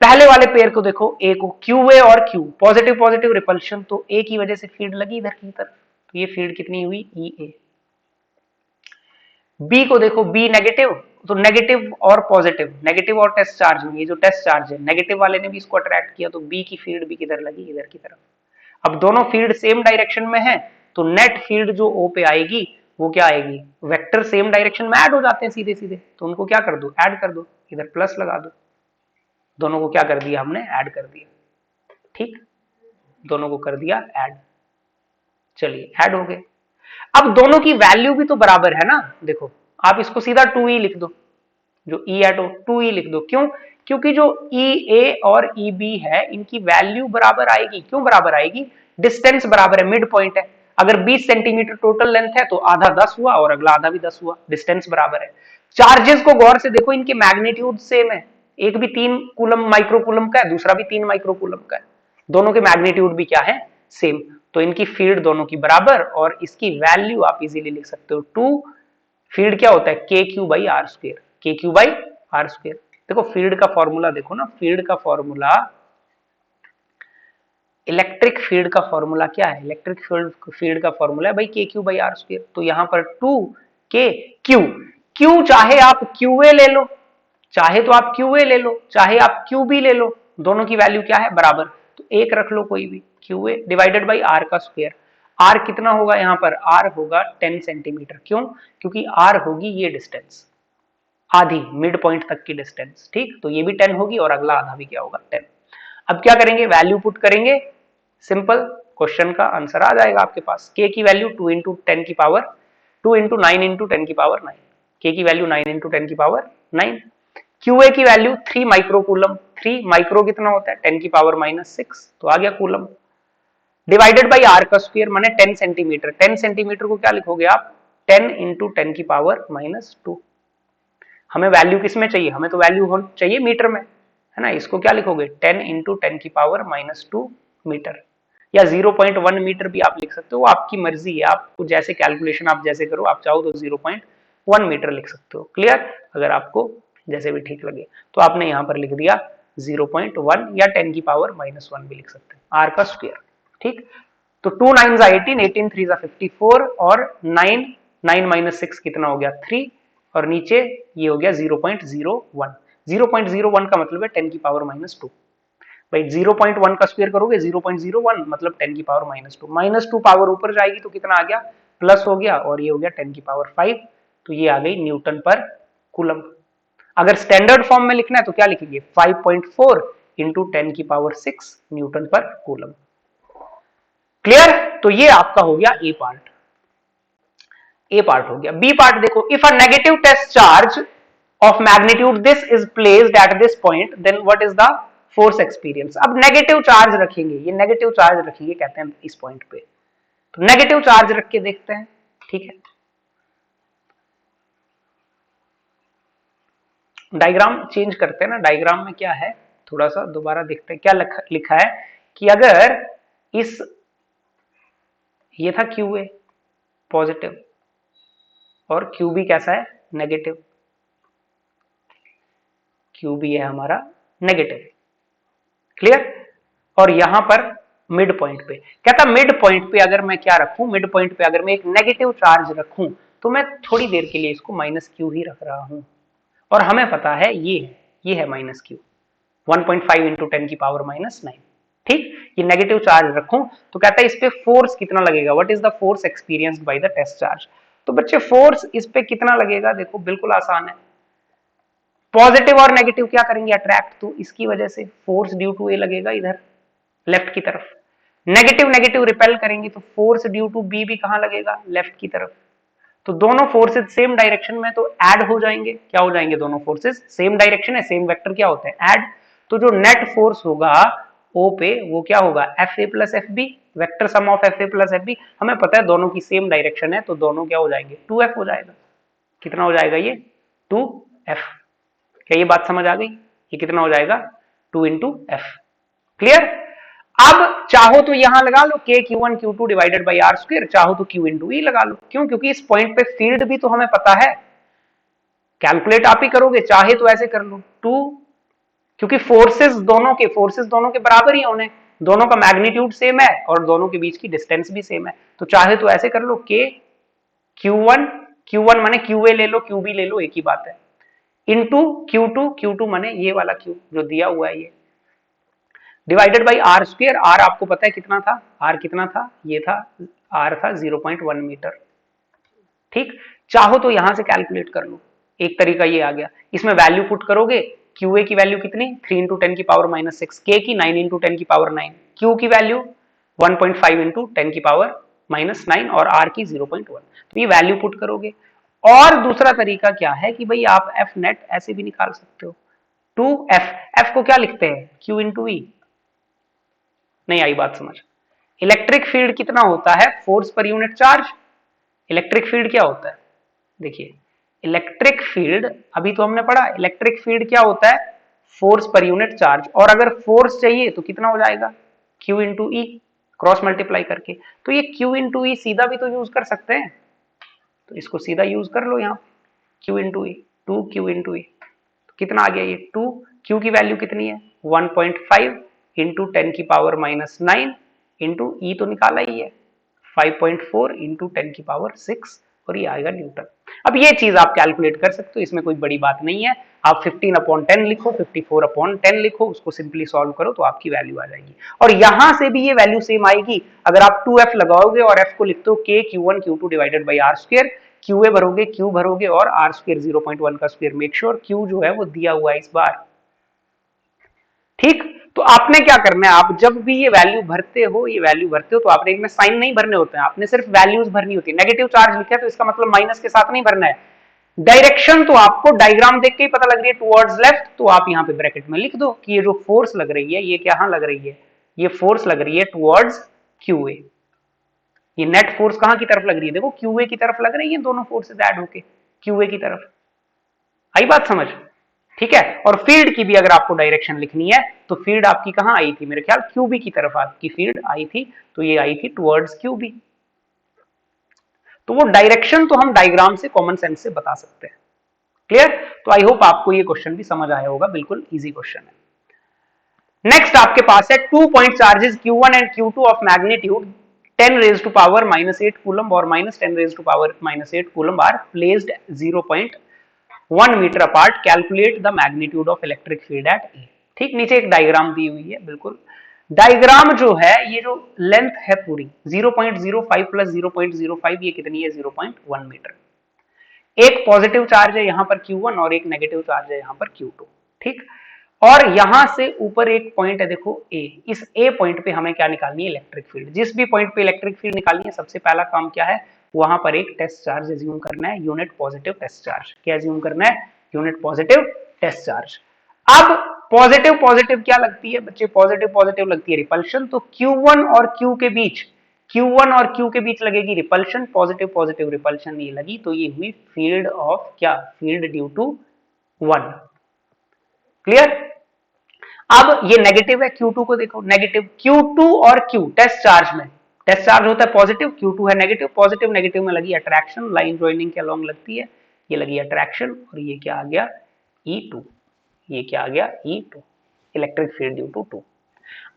A: पहले वाले पेयर को देखो ए को, क्यू ए और क्यू पॉजिटिव पॉजिटिव रिपल्शन, तो ए की वजह से फील्ड लगी इधर की तरफ, तो ये फील्ड कितनी हुई ई ए। बी को देखो बी नेगेटिव, तो नेगेटिव और पॉजिटिव, नेगेटिव और टेस्ट चार्ज में ये जो टेस्ट चार्ज है नेगेटिव वाले ने भी इसको अट्रैक्ट किया, तो बी की फील्ड भी किधर लगी इधर की तरफ। अब दोनों फील्ड सेम डायरेक्शन में है, तो नेट फील्ड जो ओ पे आएगी वो क्या आएगी, वेक्टर सेम डायरेक्शन में ऐड हो जाते हैं सीधे सीधे, तो उनको क्या कर दो ऐड कर दो, इधर प्लस लगा दो, दोनों को क्या कर दिया हमने ऐड कर दिया, ठीक, दोनों को कर दिया ऐड, चलिए ऐड हो गए। अब दोनों की वैल्यू भी तो बराबर है ना, देखो आप इसको सीधा 2e लिख दो, जो e एट 2e लिख दो, क्यों, क्योंकि जो ई ए और ई बी है इनकी वैल्यू बराबर आएगी, क्यों बराबर आएगी, डिस्टेंस बराबर है, मिड पॉइंट है, अगर 20 सेंटीमीटर टोटल लेंथ है तो आधा 10 हुआ और अगला आधा भी 10 हुआ, डिस्टेंस बराबर है। चार्जेस को गौर से देखो, इनके मैग्नीट्यूड सेम है, एक भी 3 कूलम माइक्रो कूलम का है, दूसरा भी 3 माइक्रो कूलम का है, दोनों के मैग्नीट्यूड भी क्या है सेम, तो इनकी फील्ड दोनों की बराबर, और इसकी वैल्यू आप इजीली लिख सकते हो 2, फील्ड क्या होता है के क्यू बाई आर स्क्वेयर, के क्यू बाई आर स्क्वेयर। देखो फील्ड का फॉर्मूला देखो ना, फील्ड का फॉर्मूला, इलेक्ट्रिक फील्ड का फॉर्मूला क्या है, इलेक्ट्रिक फील्ड का फॉर्मूला है भाई के क्यू बाई आर स्क्वेयर, तो यहां पर 2 के क्यू, क्यू चाहे आप क्यू ए ले लो, चाहे तो आप क्यू ए ले लो, चाहे आप क्यू बी ले लो, दोनों की वैल्यू क्या है बराबर, तो एक रख लो कोई भी, q A divided by r का स्क्वायर, आर कितना होगा यहाँ पर, आर होगा 10 सेंटीमीटर, क्यों, क्योंकि आर होगी ये डिस्टेंस आधी मिड पॉइंट तक की डिस्टेंस, ठीक, तो ये भी 10 होगी और अगला आधा भी क्या होगा 10। अब क्या करेंगे, वैल्यू पुट करेंगे, सिंपल क्वेश्चन का आंसर आ जाएगा आपके पास, के की वैल्यू 2 इंटू 10 की पावर 2 इंटू 9 इंटू 10 की पावर 9, के की वैल्यू 9 इंटू 10 की पावर 9, क्यूए की वैल्यू 3 माइक्रो कूलम, 3 माइक्रो कितना होता है 10 की पावर -6, तो आ गया कूलम, डिवाइडेड बाई आर का स्क्वायर माने 10 सेंटीमीटर, 10 सेंटीमीटर को क्या लिखोगे आप 10 इंटू 10 की पावर -2, हमें वैल्यू किस में चाहिए, हमें तो वैल्यू चाहिए मीटर में, है ना, इसको क्या लिखोगे 10 इंटू 10 की पावर -2 मीटर, या 0.1 मीटर भी आप लिख सकते हो, आपकी मर्जी है, आपको जैसे कैलकुलेशन आप जैसे करो, आप चाहो तो 0.1 मीटर लिख सकते हो, क्लियर, अगर आपको जैसे भी ठीक लगे, तो आपने यहां पर लिख दिया 0.1 या 10 की पावर -1 भी लिख सकते हैं, आर का स्क्वायर, ठीक, तो 2 9 18, 18 3 54, और 9 9 -6 कितना हो गया 3, और नीचे ये हो गया 0.01, 0.01 का मतलब है 10 की पावर -2, भाई 0.1 का स्क्वायर करोगे 0.01 मतलब 10 की पावर -2 पावर ऊपर जाएगी तो कितना आ गया प्लस हो गया, और ये हो गया 10 की पावर 5, तो ये आ गई न्यूटन पर कूलम। अगर स्टैंडर्ड फॉर्म में लिखना है तो क्या लिखेंगे 5.4 इंटू 10 की पावर 6 न्यूटन पर कूलम, क्लियर, तो ये आपका हो गया ए पार्ट, ए पार्ट हो गया। बी पार्ट देखो, if a negative test charge of magnitude this is placed at this point then what is the force experience, अब नेगेटिव चार्ज रखेंगे, ये नेगेटिव चार्ज रखेंगे कहते हैं इस पॉइंट पे, तो नेगेटिव चार्ज रख के देखते हैं, ठीक है, डायग्राम चेंज करते हैं ना, डायग्राम में क्या है थोड़ा सा दोबारा देखते हैं, क्या लिखा है कि अगर इस, ये था क्यू ए पॉजिटिव और क्यू बी कैसा है नेगेटिव, क्यू बी है हमारा नेगेटिव, क्लियर, और यहां पर मिड पॉइंट पे कहता मिड पॉइंट पे अगर मैं क्या रखूं, मिड पॉइंट पे अगर मैं एक नेगेटिव चार्ज रखूं तो मैं थोड़ी देर के लिए इसको -q ही रख रहा हूं, और हमें पता है ये है -q 1.5 इंटू 10 की पावर -9, ठीक, ये नेगेटिव चार्ज रखूं तो कहता है इस पे फोर्स कितना लगेगा, what is the force experienced by the test charge, तो बच्चे फोर्स इस पे कितना लगेगा, देखो बिल्कुल आसान है, पॉजिटिव और नेगेटिव क्या करेंगे अट्रैक्ट, तो इसकी वजह से फोर्स ड्यू टू ए लगेगा इधर लेफ्ट की तरफ, नेगेटिव नेगेटिव रिपेल करेंगे तो फोर्स ड्यू टू बी भी कहां लगेगा लेफ्ट की तरफ, तो दोनों फोर्सेस सेम डायरेक्शन में तो ऐड हो जाएंगे, क्या हो जाएंगे दोनों फोर्सेस सेम डायरेक्शन है, सेम वेक्टर क्या होता है ऐड, तो जो नेट फोर्स होगा ओ पे वो क्या होगा F A plus F B, vector sum of F A plus F B, हमें पता है दोनों की सेम डायरेक्शन है तो दोनों क्या हो जाएंगे 2f हो जाएगा। कितना हो जाएगा ये 2f। क्या ये बात समझ आ गई? ये कितना हो जाएगा 2 इंटू एफ। क्लियर? अब चाहो तो यहां लगा लो k q1 q2 divided by r square, चाहो तो q इंटू ई लगा लो। क्यों? क्योंकि इस पॉइंट पे फील्ड भी तो हमें पता है, कैलकुलेट आप ही करोगे, चाहे तो ऐसे कर लो 2, क्योंकि फोर्सेस दोनों के बराबर ही होने, दोनों का मैग्नीट्यूड सेम है और दोनों के बीच की डिस्टेंस भी सेम है, तो चाहे तो ऐसे कर लो k q1 माने qa ले लो qb ले लो, एक ही बात है, इंटू q2 माने ये वाला q जो दिया हुआ है ये, divided by r square. R आपको पता है कितना था, आर कितना था, ये था आर था 0.1 मीटर। ठीक, चाहो तो यहां से कैलकुलेट कर लो, एक तरीका ये आ गया, इसमें वैल्यू पुट करोगे, QA की वैल्यू कितनी 3 इंटू 10 की पावर माइनस 6, K की 9 इंटू 10 की पावर 9, Q की वैल्यू 1.5 इंटू 10 की पावर माइनस 9 और R की 0.1, तो ये वैल्यू पुट करोगे। और दूसरा तरीका क्या है कि भाई आप F नेट ऐसे भी निकाल सकते हो, 2F को क्या लिखते हैं Q इंटू E। नहीं आई बात समझ? इलेक्ट्रिक फील्ड कितना होता है force per unit charge, electric field क्या होता है, देखिए इलेक्ट्रिक फील्ड अभी तो हमने पढ़ा, इलेक्ट्रिक फील्ड क्या होता है फोर्स पर यूनिट चार्ज, और अगर फोर्स चाहिए तो कितना हो जाएगा Q इंटू ई, क्रॉस मल्टीप्लाई करके, तो ये Q इंटू ई सीधा भी तो यूज कर सकते हैं, तो इसको सीधा यूज कर लो यहाँ Q इंटू ई, 2Q इंटू ई, कितना आ गया ये 2, Q की वैल्यू कितनी है 1.5 इंटू 10 की पावर माइनस 9 इंटू ई तो निकाला ही है 5.4 इंटू 10 की पावर 6 और ये आएगा न्यूटन। अब ये चीज आप कैलकुलेट कर सकते हो, इसमें कोई बड़ी बात नहीं है, आप 15/10 लिखो 54/10 लिखो, उसको सिंपली सॉल्व करो तो आपकी वैल्यू आ जाएगी, और यहां से भी ये वैल्यू सेम आएगी। अगर आप 2f लगाओगे और f को लिखते हो k q1 q2 divided by r square, QA भरोगे Q भरोगे और आर स्क्वायर 0.1 का स्क्वायर, मेक श्योर Q जो है वो दिया हुआ है इस बार। ठीक, तो आपने क्या करना है, आप जब भी ये वैल्यू भरते हो तो आपने इनमें साइन नहीं भरने होते हैं, आपने सिर्फ वैल्यूज भरनी होती है। नेगेटिव चार्ज लिखा है तो इसका मतलब माइनस के साथ नहीं भरना है, डायरेक्शन तो आपको डायग्राम देख के ही पता लग रही है टुवर्ड्स लेफ्ट, तो आप यहाँ पे ब्रैकेट में लिख दो कि ये जो फोर्स लग रही है ये क्या लग रही है, ये फोर्स लग रही है टुवर्ड्स QA। ये नेट फोर्स कहां की तरफ लग रही है, देखो QA की तरफ लग रही है, दोनों फोर्सेस ऐड होके QA की तरफ। आई बात समझ? ठीक है, और फील्ड की भी अगर आपको डायरेक्शन लिखनी है तो फील्ड आपकी कहां आई थी, मेरे ख्याल QB की तरफ आपकी फील्ड आई थी, तो ये आई थी टुवर्ड्स QB। तो वो डायरेक्शन तो हम डायग्राम से कॉमन सेंस से बता सकते हैं। क्लियर? तो आई होप आपको ये क्वेश्चन भी समझ आया होगा, बिल्कुल इजी क्वेश्चन है। नेक्स्ट आपके पास है 2 point charges Q1 and Q2 of magnitude 10 raised to power -8 coulomb और -10 raised to power -8 coulomb are placed 0.1 metre apart, calculate the magnitude of electric field at A. ठीक, नीचे एक डायग्राम दी हुई है, बिल्कुल डायग्राम जो है ये जो लेंथ है पूरी 0.05 प्लस 0.05 ये कितनी है 0.1 मीटर। एक पॉजिटिव चार्ज है यहां पर Q1 और एक नेगेटिव चार्ज है यहां पर Q2। ठीक, और यहां से ऊपर एक पॉइंट है देखो A, इस A पॉइंट पे हमें क्या निकालनी है इलेक्ट्रिक फील्ड। जिस भी पॉइंट पे इलेक्ट्रिक फील्ड निकालनी है सबसे पहला काम क्या है, वहां पर एक टेस्ट चार्ज एज्यूम करना है, यूनिट पॉजिटिव टेस्ट चार्ज। क्या एज्यूम करना है, यूनिट पॉजिटिव टेस्ट चार्ज। अब पॉजिटिव पॉजिटिव क्या लगती है बच्चे, पॉजिटिव लगती है रिपल्शन, तो Q1 और Q के बीच लगेगी रिपल्शन, पॉजिटिव रिपल्शन ये लगी, तो ये हुई फील्ड ऑफ क्या, फील्ड ड्यू टू 1। क्लियर? अब ये नेगेटिव है, Q2 को देखो नेगेटिव, Q2 और Q टेस्ट चार्ज में, टेस्ट चार्ज होता है पॉजिटिव, Q2 है नेगेटिव, पॉजिटिव नेगेटिव में लगी अट्रैक्शन, लाइन ज्वाइनिंग के अलोंग लगती है, ये लगी अट्रैक्शन, और ये क्या आ गया E2, ये क्या आ गया E2, electric field due to 2।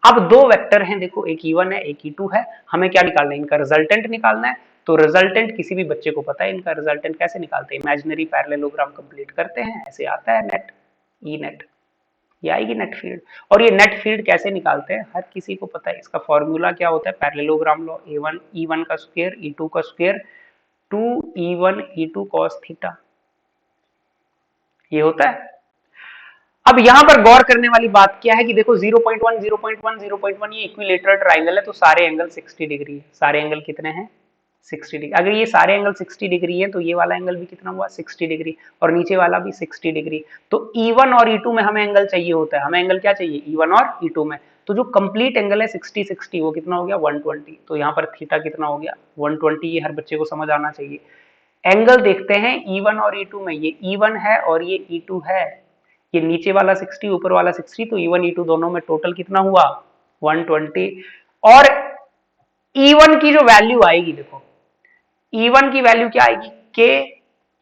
A: अब दो वेक्टर हैं देखो, एक E1 है एक E2 है, हमें क्या निकालना है, इनका रिजल्टेंट निकालना है। तो रिजल्टेंट किसी भी बच्चे को पता है, इनका रिजल्टेंट कैसे निकालते हैं, इमेजिनरी पैरेललोग्राम कंप्लीट करते हैं, ऐसे आता है नेट, ई नेट, ये आएगी नेट फील्ड। और ये नेट फील्ड कैसे निकालते हैं हर किसी को पता है, इसका फॉर्मूला क्या होता है, पैरेललोग्राम लॉ, E1 का स्क्वायर E2 का square 2E1 E2 cos theta, ये होता है। अब यहां पर गौर करने वाली बात क्या है कि देखो 0.1 ये इक्विलेटरल ट्रायंगल है, तो सारे एंगल 60 डिग्री है, सारे एंगल कितने हैं 60 डिग्री। अगर ये सारे एंगल 60 डिग्री है तो ये वाला एंगल भी कितना हुआ 60 डिग्री, और नीचे वाला भी 60 डिग्री। तो E1 और E2 में हमें एंगल चाहिए होता है, हमें एंगल क्या चाहिए E1 और E2 में, तो जो कंप्लीट एंगल है 60 60 वो कितना हो गया 120। तो यहाँ पर थीटा कितना हो गया 120। ये हर बच्चे को समझ आना चाहिए। एंगल देखते हैं E1 और E2 में, ये E1 है और ये E2 है। ये नीचे वाला 60 ऊपर वाला 60, तो E1 E2 दोनों में टोटल कितना हुआ 120। और E1 की जो वैल्यू आएगी, देखो E1 की वैल्यू क्या आएगी K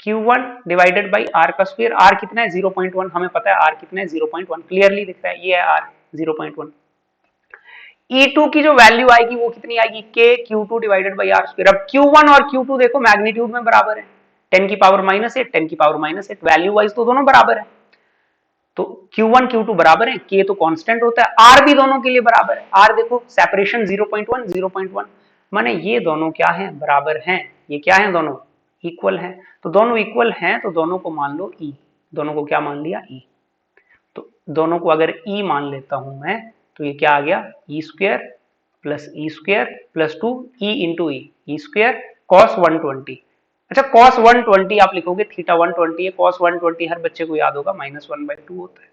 A: Q1 divided by R का स्क्वायर। R कितना है 0.1, हमें पता है R कितना है 0.1, क्लियरली दिख रहा है, ये है R 0.1। E2 की जो वैल्यू आएगी वो कितनी आएगी K Q2 divided by R square. अब Q1 और Q2 देखो मैग्नीट्यूड में बराबर है, 10 की पावर -8 10 की पावर -8, वैल्यू वाइज तो दोनों बराबर है। तो Q1 Q2 बराबर है, K तो कांस्टेंट होता है, R भी दोनों के लिए बराबर है। R देखो सेपरेशन 0.1 0.1, माने ये दोनों क्या हैं बराबर हैं, ये क्या हैं दोनों इक्वल हैं। तो दोनों इक्वल हैं तो दोनों को मान लो E, दोनों को क्या मान लिया E। तो दोनों को अगर E मान लेता हूं मैं तो ये क्या आ गया E square plus E square plus 2 E into E square cos 120। अच्छा cos 120 आप लिखोगे, थीटा 120 है, cos 120 हर बच्चे को याद होगा -1/2 होता है।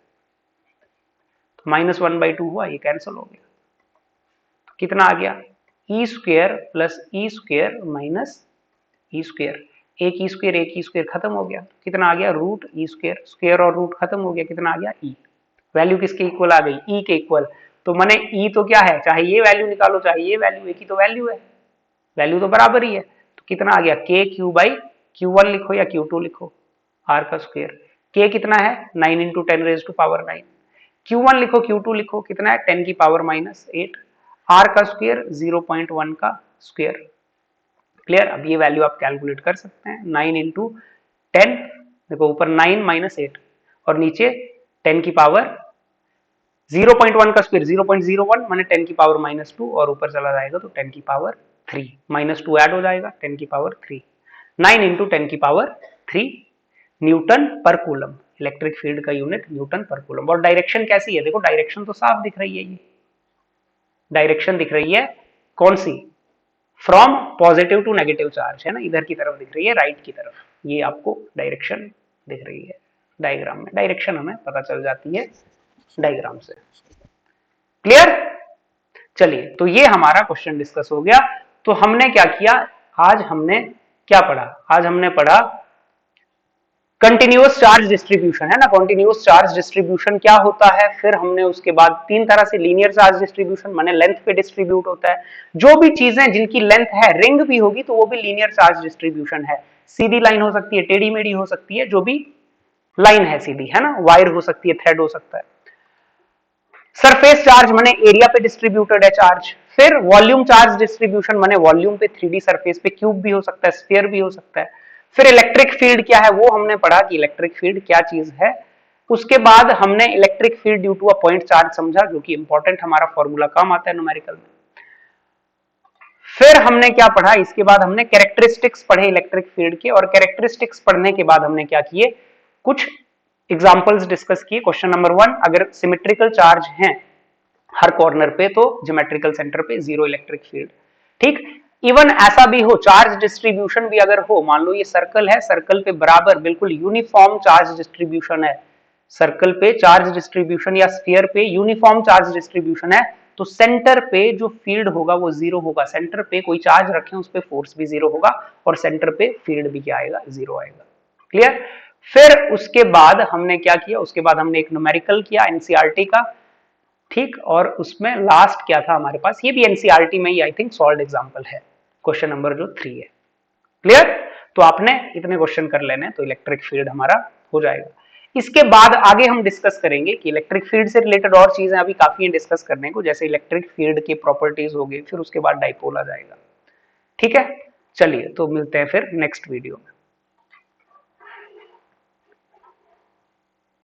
A: तो -1/2 हुआ, ये कैंसिल हो गया, तो कितना आ गया E square plus E square minus E square. एक E स्क्वायर खत्म हो गया, कितना आ गया रूट E स्क्वायर, स्क्वायर और रूट खत्म हो गया, कितना आ गया E। वैल्यू किसके इक्वल आ गई E के इक्वल। तो माने E तो क्या है, चाहे ये वैल्यू निकालो चाहे ये वैल्यू, एक ही तो वैल्यू है, वैल्यू तो बराबर ही है। तो कितना आ गया K Q बाई Q1 लिखो या Q2 लिखो, R का स्क्वायर। K कितना है 9 into 10 raise to power 9। Q1 लिखो Q2 लिखो, कितना है 10 की पावर -8। R का स्क्वायर 0.1 का स्क्वायर। क्लियर। अब ये वैल्यू आप कैलकुलेट कर सकते हैं, 9 इंटू 10, देखो ऊपर 9 -8 और नीचे 10 की पावर 0.1 का स्क्वायर 0.01 माने 10 की पावर -2 और ऊपर चला जाएगा तो 10 की पावर 3, -2 ऐड हो जाएगा 10 की पावर 3। 9 इंटू 10 की पावर 3 न्यूटन पर कूलम, इलेक्ट्रिक फील्ड का यूनिट न्यूटन पर कूलम। और डायरेक्शन कैसी है, देखो डायरेक्शन तो साफ दिख रही है, ये डायरेक्शन दिख रही है कौन सी, from positive to negative charge है ना, इधर की तरफ दिख रही है, राइट की तरफ, ये आपको डायरेक्शन दिख रही है। डायग्राम में डायरेक्शन हमें पता चल जाती है डायग्राम से। क्लियर। चलिए तो ये हमारा क्वेश्चन डिस्कस हो गया। तो हमने क्या किया, आज हमने क्या पढ़ा, आज हमने पढ़ा कंटिन्यूअस चार्ज डिस्ट्रीब्यूशन, है ना, कंटिन्यूअस चार्ज डिस्ट्रीब्यूशन क्या होता है। फिर हमने उसके बाद तीन तरह से लीनियर चार्ज डिस्ट्रीब्यूशन माने लेंथ पे डिस्ट्रीब्यूट होता है, जो भी चीजें जिनकी लेंथ है, रिंग भी होगी तो वो भी लीनियर चार्ज डिस्ट्रीब्यूशन है। सीधी लाइन हो सकती है, टेढ़ी मेढ़ी हो सकती है, जो भी लाइन है सीधी, है ना, वायर हो सकती है, थ्रेड हो सकता है। सरफेस चार्ज माने एरिया पे डिस्ट्रीब्यूटेड है चार्ज। फिर वॉल्यूम चार्ज डिस्ट्रीब्यूशन माने वॉल्यूम पे 3D सरफेस पे, क्यूब भी हो सकता है, स्फीयर भी हो सकता है। फिर इलेक्ट्रिक फील्ड क्या है वो हमने पढ़ा कि इलेक्ट्रिक फील्ड क्या चीज है। उसके बाद हमने electric field due to a point charge समझा, जो कि इंपॉर्टेंट हमारा फॉर्मूला काम आता है न्यूमेरिकल में। फिर हमने क्या पढ़ा, इसके बाद हमने कैरेक्टरिस्टिक्स पढ़े इलेक्ट्रिक फील्ड के, और कैरेक्टरिस्टिक्स पढ़ने के बाद हमने क्या किए, कुछ एग्जांपल्स डिस्कस किए। क्वेश्चन नंबर 1, अगर सिमेट्रिकल चार्ज हैं हर कॉर्नर पे तो ज्योमेट्रिकल सेंटर पे जीरो इलेक्ट्रिक फील्ड। ठीक, इवन ऐसा भी हो, चार्ज डिस्ट्रीब्यूशन भी अगर हो, मान लो ये सर्कल है, सर्कल पे बराबर बिल्कुल यूनिफॉर्म चार्ज डिस्ट्रीब्यूशन है, सर्कल पे चार्ज डिस्ट्रीब्यूशन या स्फीयर पे यूनिफॉर्म चार्ज डिस्ट्रीब्यूशन है, तो सेंटर पे जो फील्ड होगा वो जीरो होगा। सेंटर पे कोई चार्ज रखें उस पे फोर्स भी जीरो होगा और सेंटर पे फील्ड भी क्या आएगा, जीरो आएगा। क्लियर। फिर उसके बाद हमने क्या किया, उसके बाद हमने एक न्यूमेरिकल किया एनसीईआरटी का, ठीक, और उसमें लास्ट क्या था हमारे पास, ये भी एनसीईआरटी में ही आई थिंक सॉल्व एग्जांपल है, क्वेश्चन नंबर जो 3 है। क्लियर। तो आपने इतने क्वेश्चन कर लेने तो इलेक्ट्रिक फील्ड हमारा हो जाएगा। इसके बाद आगे हम डिस्कस करेंगे कि इलेक्ट्रिक फील्ड से रिलेटेड और चीजें अभी काफी है डिस्कस करने को, जैसे इलेक्ट्रिक फील्ड की प्रॉपर्टीज हो गई, फिर उसके बाद डाइपोल आ जाएगा। ठीक है, चलिए तो मिलते हैं फिर नेक्स्ट वीडियो में।